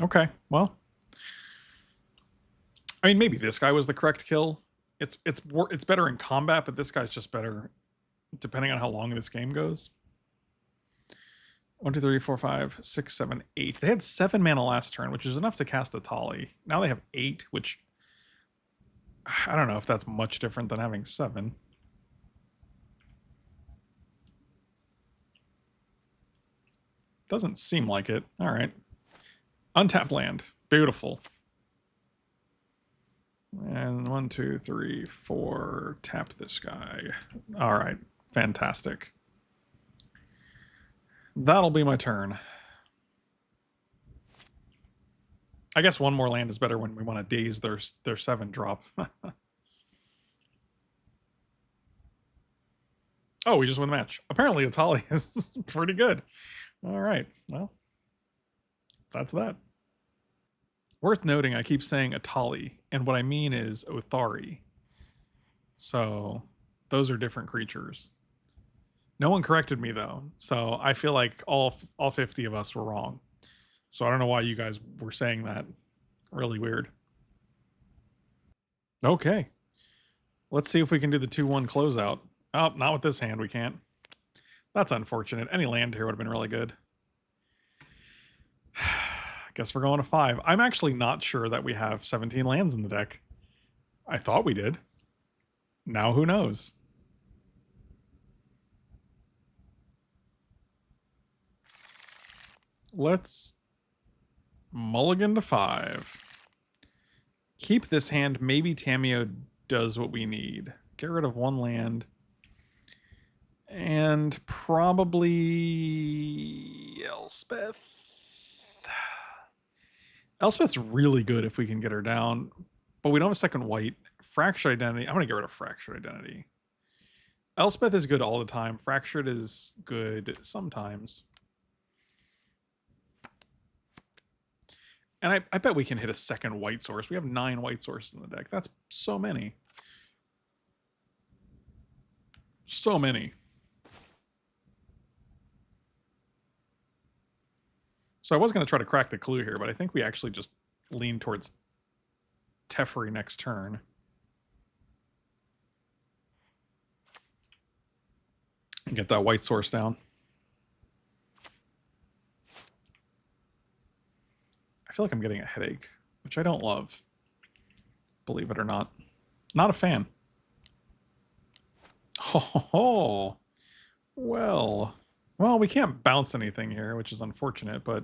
Okay, well. I mean, maybe this guy was the correct kill. It's better in combat, but this guy's just better depending on how long this game goes. 1, 2, 3, 4, 5, 6, 7, 8. They had 7 mana last turn, which is enough to cast a Tali. Now they have 8, which I don't know if that's much different than having 7. Doesn't seem like it. All right. Untap land. Beautiful. And 1, 2, 3, 4. Tap this guy. All right. Fantastic. That'll be my turn. I guess one more land is better when we want to daze their 7 drop. Oh, we just won the match. Apparently, Atali is pretty good. All right. Well, that's that. Worth noting, I keep saying Atali, and what I mean is Othari. So those are different creatures. No one corrected me, though, so I feel like all 50 of us were wrong. So I don't know why you guys were saying that. Really weird. Okay. Let's see if we can do the 2-1 closeout. Oh, not with this hand, we can't. That's unfortunate. Any land here would have been really good. Guess we're going to 5. I'm actually not sure that we have 17 lands in the deck. I thought we did. Now who knows? Let's mulligan to 5. Keep this hand. Maybe Tamiyo does what we need. Get rid of 1 land. And probably Elspeth. Elspeth's really good if we can get her down. But we don't have a second white. Fractured Identity. I'm going to get rid of Fractured Identity. Elspeth is good all the time. Fractured is good sometimes. And I bet we can hit a second white source. We have 9 white sources in the deck. That's so many. So many. So I was going to try to crack the clue here, but I think we actually just lean towards Teferi next turn. And get that white source down. I feel like I'm getting a headache, which I don't love. Believe it or not. Not a fan. Oh, well, we can't bounce anything here, which is unfortunate, but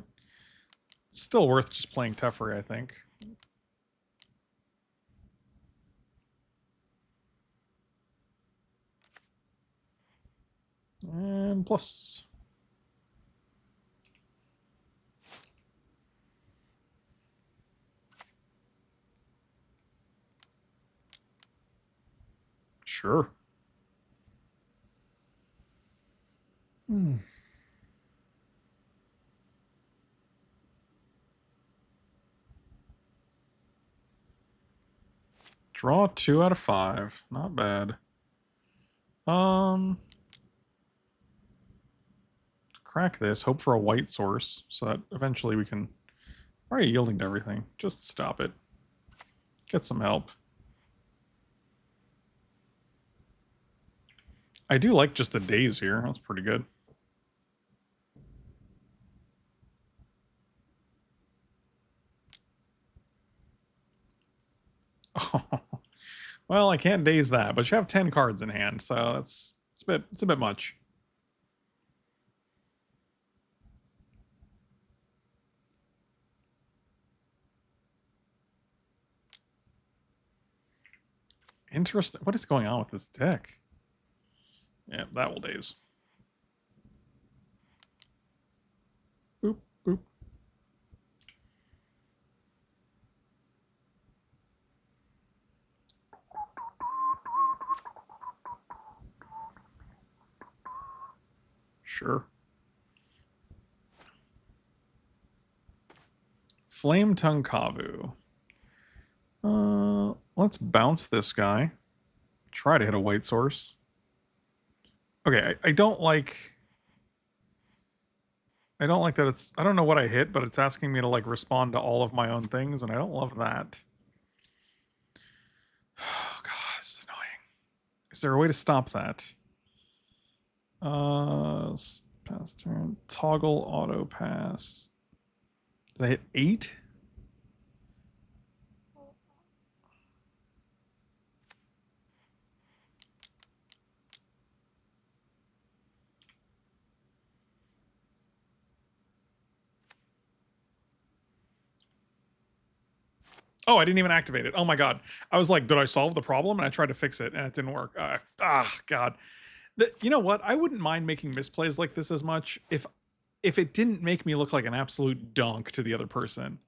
it's still worth just playing Teferi, I think. And plus. Sure. Draw 2 out of 5. Not bad. Crack this. Hope for a white source so that eventually we can... Why are you yielding to everything? Just stop it. Get some help. I do like just the days here. That's pretty good. Oh, well, I can't daze that, but you have 10 cards in hand, so it's a bit much. Interesting. What is going on with this deck? Yeah, that will daze. Sure. Flame Tongue Kavu. Let's bounce this guy. Try to hit a white source. Okay, I don't like... I don't like that it's... I don't know what I hit, but it's asking me to, like, respond to all of my own things, and I don't love that. Oh, God, this is annoying. Is there a way to stop that? Pass turn. Toggle auto pass. Did I hit 8? Oh, I didn't even activate it. Oh my God. I was like, did I solve the problem? And I tried to fix it and it didn't work. God. You know what? I wouldn't mind making misplays like this as much if it didn't make me look like an absolute donk to the other person.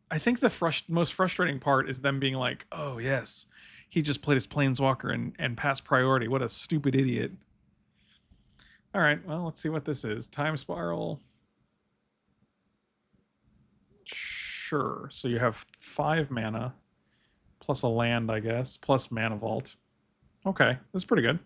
I think the most frustrating part is them being like, oh yes, he just played his Planeswalker and passed priority. What a stupid idiot. All right, well, let's see what this is. Time Spiral. Sure. So you have 5 mana, plus a land, I guess, plus Mana Vault. Okay, that's pretty good.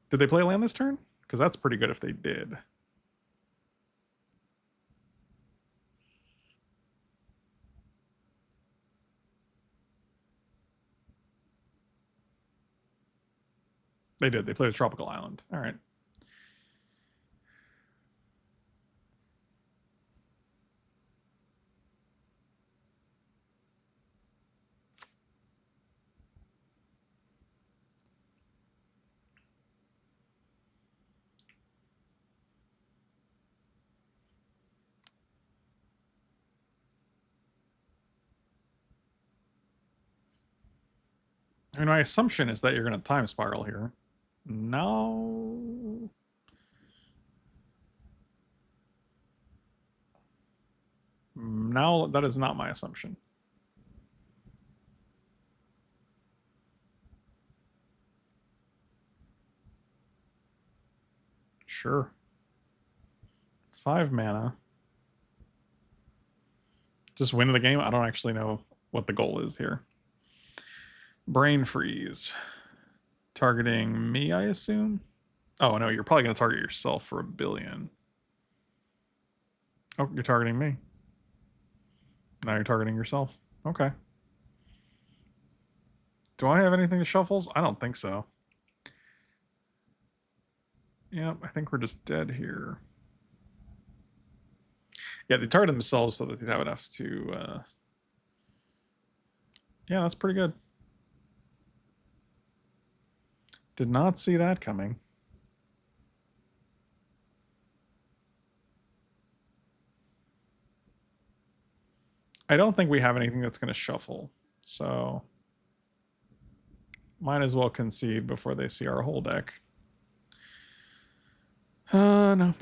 Did they play land this turn? Because that's pretty good if they did. They did. They played a Tropical Island. All right. I mean, my assumption is that you're going to Time Spiral here. No. No, that is not my assumption. Sure. 5 mana. Just win the game? I don't actually know what the goal is here. Brain Freeze. Targeting me, I assume? Oh, no, you're probably going to target yourself for 1 billion. Oh, you're targeting me. Now you're targeting yourself. Okay. Do I have anything to shuffles? I don't think so. Yep, I think we're just dead here. Yeah, they target themselves so that they'd have enough to... Yeah, that's pretty good. Did not see that coming. I don't think we have anything that's going to shuffle, so might as well concede before they see our whole deck. No.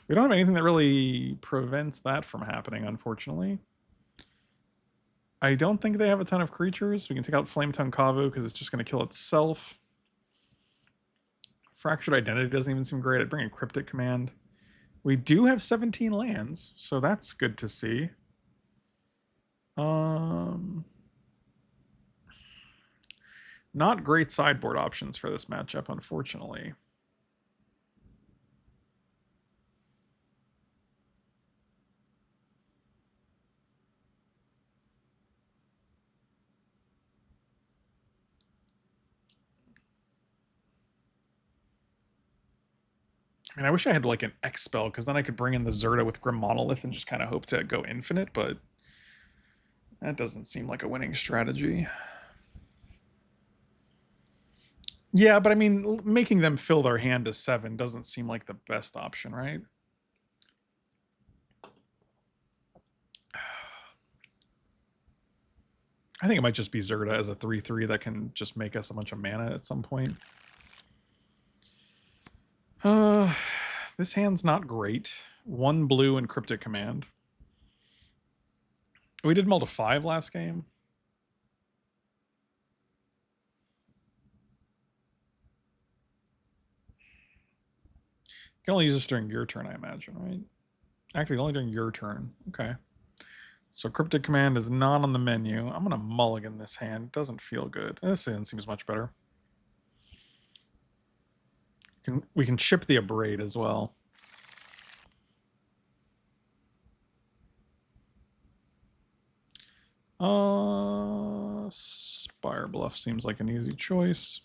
We don't have anything that really prevents that from happening, unfortunately. I don't think they have a ton of creatures. We can take out Flame Tongue Kavu because it's just going to kill itself. Fractured Identity doesn't even seem great. I'd bring a Cryptic Command. We do have 17 lands, so that's good to see. Not great sideboard options for this matchup, unfortunately. I mean, I wish I had like an X spell, because then I could bring in the Zerta with Grim Monolith and just kind of hope to go infinite, but that doesn't seem like a winning strategy. Yeah, but I mean, making them fill their hand to 7 doesn't seem like the best option, right? I think it might just be Zerda as a 3/3 that can just make us a bunch of mana at some point. This hand's not great. 1 blue and Cryptic Command. We did mull to 5 last game. You can only use this during your turn, I imagine, right? Actually, only during your turn. Okay. So Cryptic Command is not on the menu. I'm going to mulligan this hand. Doesn't feel good. This hand seems much better. We can chip the Abrade as well. Spire Bluff seems like an easy choice.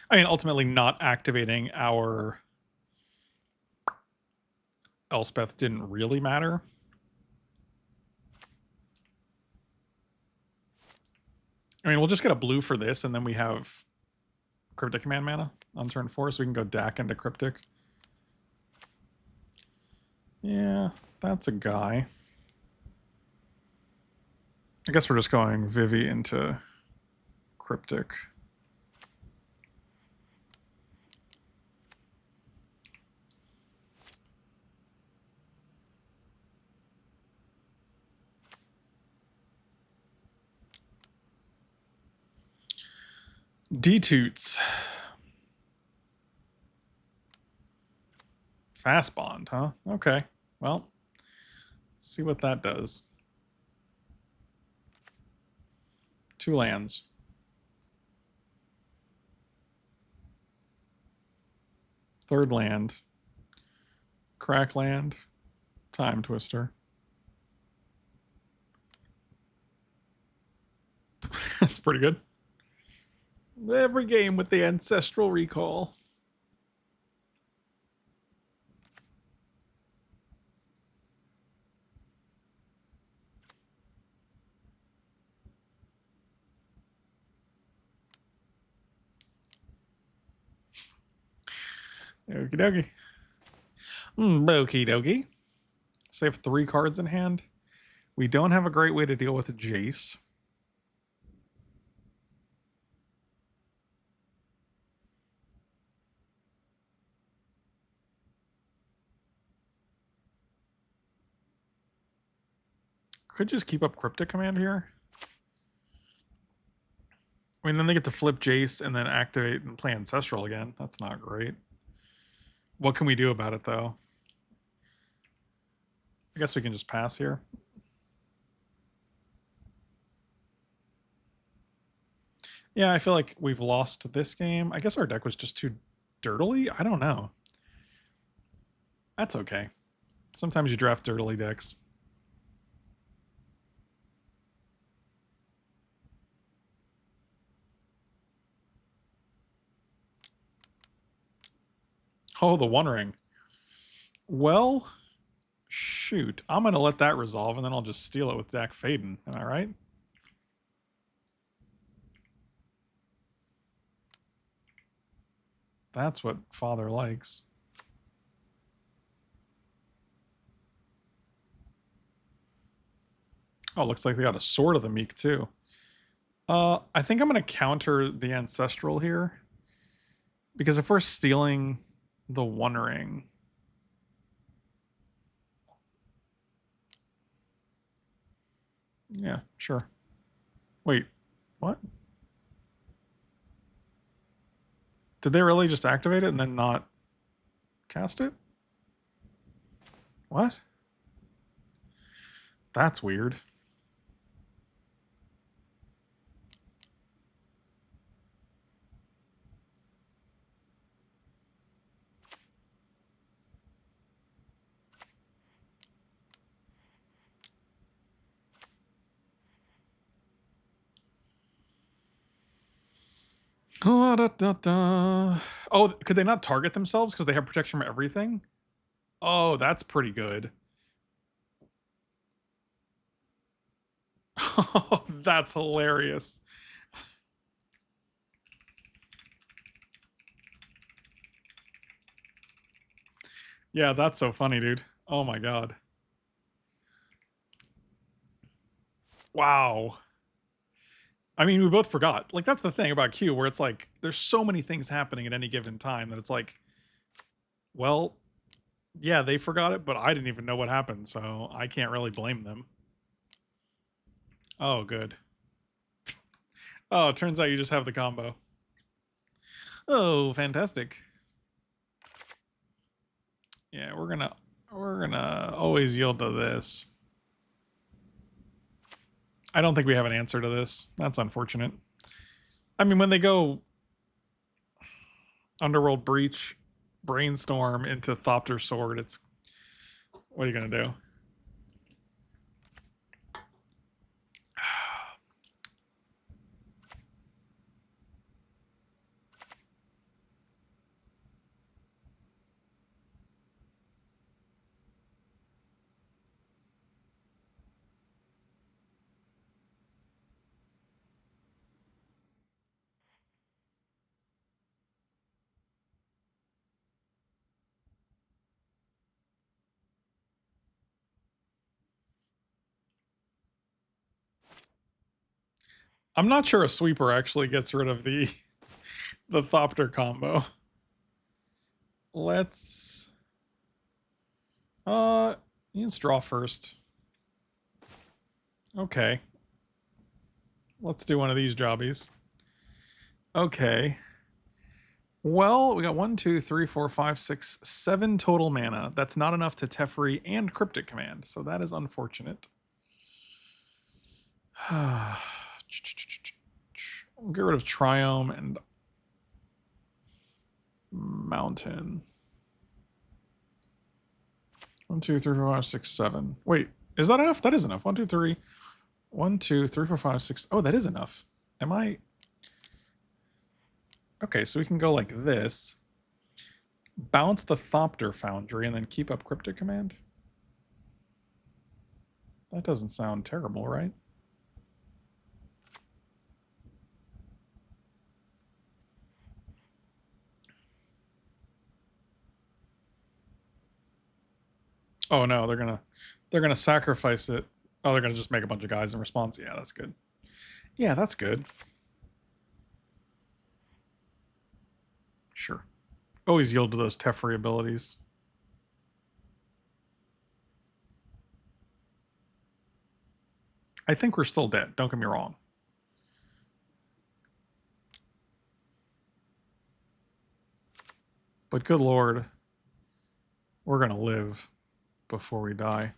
I mean, ultimately not activating our Elspeth didn't really matter. I mean, we'll just get a blue for this, and then we have Cryptic Command mana on turn 4, so we can go Dak into Cryptic. Yeah, that's a guy. I guess we're just going Vivi into Cryptic. D-Toots. Fast Bond, huh? Okay. Well, see what that does. 2 lands. Third land. Crack land. Time Twister. That's pretty good. Every game with the Ancestral Recall. Okie dokie. Okie dokie. So they have 3 cards in hand. We don't have a great way to deal with a Jace. Could just keep up Cryptic Command here. I mean, then they get to flip Jace and then activate and play Ancestral again. That's not great. What can we do about it, though? I guess we can just pass here. Yeah, I feel like we've lost this game. I guess our deck was just too dirtily? I don't know. That's okay. Sometimes you draft dirtily decks. Oh, the One Ring. Well, shoot. I'm going to let that resolve, and then I'll just steal it with Dak Faden. Am I right? That's what Father likes. Oh, looks like they got a Sword of the Meek, too. I think I'm going to counter the Ancestral here. Because if we're stealing the One Ring... Yeah, sure. Wait, what? Did they really just activate it and then not cast it? What? That's weird. Oh, da, da, da. Oh, could they not target themselves because they have protection from everything? Oh, that's pretty good. Oh, that's hilarious. Yeah, that's so funny, dude. Oh my god. Wow. I mean, we both forgot. Like, that's the thing about Q, where it's like, there's so many things happening at any given time that it's like, well, yeah, they forgot it, but I didn't even know what happened, so I can't really blame them. Oh, good. Oh, it turns out you just have the combo. Oh, fantastic. Yeah, we're gonna always yield to this. I don't think we have an answer to this. That's unfortunate. I mean, when they go Underworld Breach, Brainstorm into Thopter Sword, it's... What are you gonna do? I'm not sure a sweeper actually gets rid of the the Thopter combo. Let's let's draw first. Okay. Let's do one of these jobbies. Okay. Well, we got 1, 2, 3, 4, 5, 6, 7 total mana. That's not enough to Teferi and Cryptic Command, so that is unfortunate. We'll get rid of Triome and Mountain. 1, 2, 3, 4, 5, 6, 7. Wait, is that enough? That is enough. 1, 2, 3. 1, 2, 3, 4, 5, 6. Oh, that is enough. Am I... Okay, so we can go like this. Bounce the Thopter Foundry and then keep up Cryptic Command. That doesn't sound terrible, right? Oh no, they're gonna sacrifice it. Oh, they're gonna just make a bunch of guys in response. Yeah, that's good. Yeah, that's good. Sure. Always yield to those Teferi abilities. I think we're still dead, don't get me wrong. But good lord, we're gonna live before we die.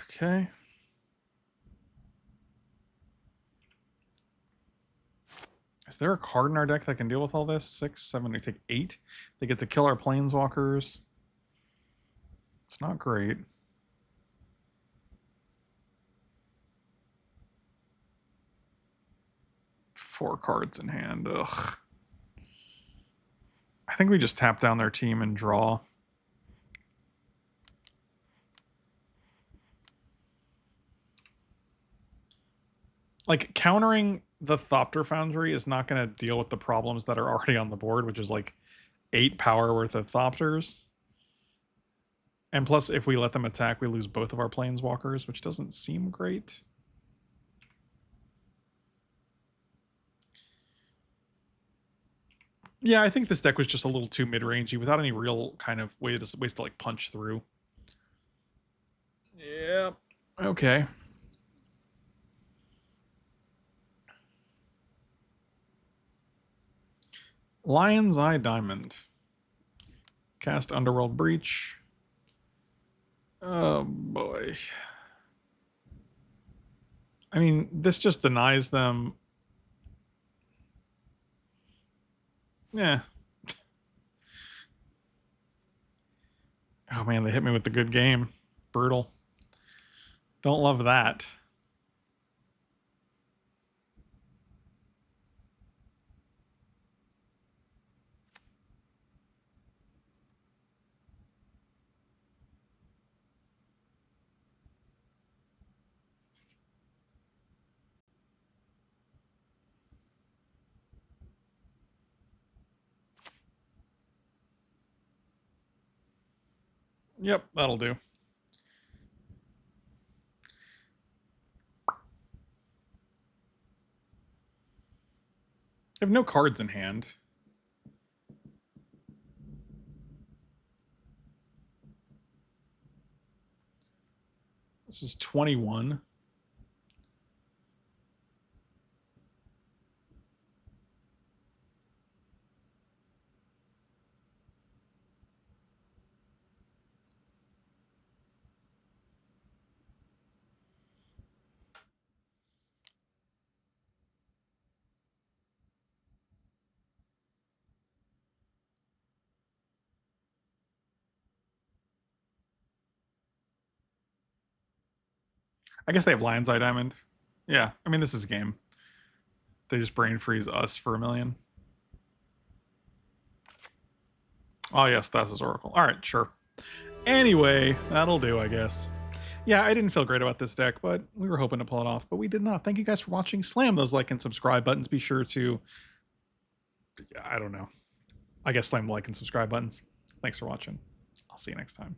Okay. Is there a card in our deck that can deal with all this? 6, 7, we take 8. They get to kill our planeswalkers. It's not great. Four cards in hand. Ugh. I think we just tap down their team and draw. Like, countering the Thopter Foundry is not going to deal with the problems that are already on the board, which is like 8 power worth of Thopters. And plus, if we let them attack, we lose both of our Planeswalkers, which doesn't seem great. Yeah, I think this deck was just a little too mid-rangey without any real kind of ways to like punch through. Yeah. Okay. Lion's Eye Diamond. Cast Underworld Breach. Oh boy. I mean, this just denies them. Yeah. Oh man, they hit me with the good game. Brutal. Don't love that. Yep, that'll do. I have no cards in hand. This is 21. I guess they have Lion's Eye Diamond. Yeah, I mean, this is a game. They just brain freeze us for 1 million. Oh, yes, that's his Oracle. All right, sure. Anyway, that'll do, I guess. Yeah, I didn't feel great about this deck, but we were hoping to pull it off, but we did not. Thank you guys for watching. Slam those like and subscribe buttons. Be sure to, I don't know. I guess slam the like and subscribe buttons. Thanks for watching. I'll see you next time.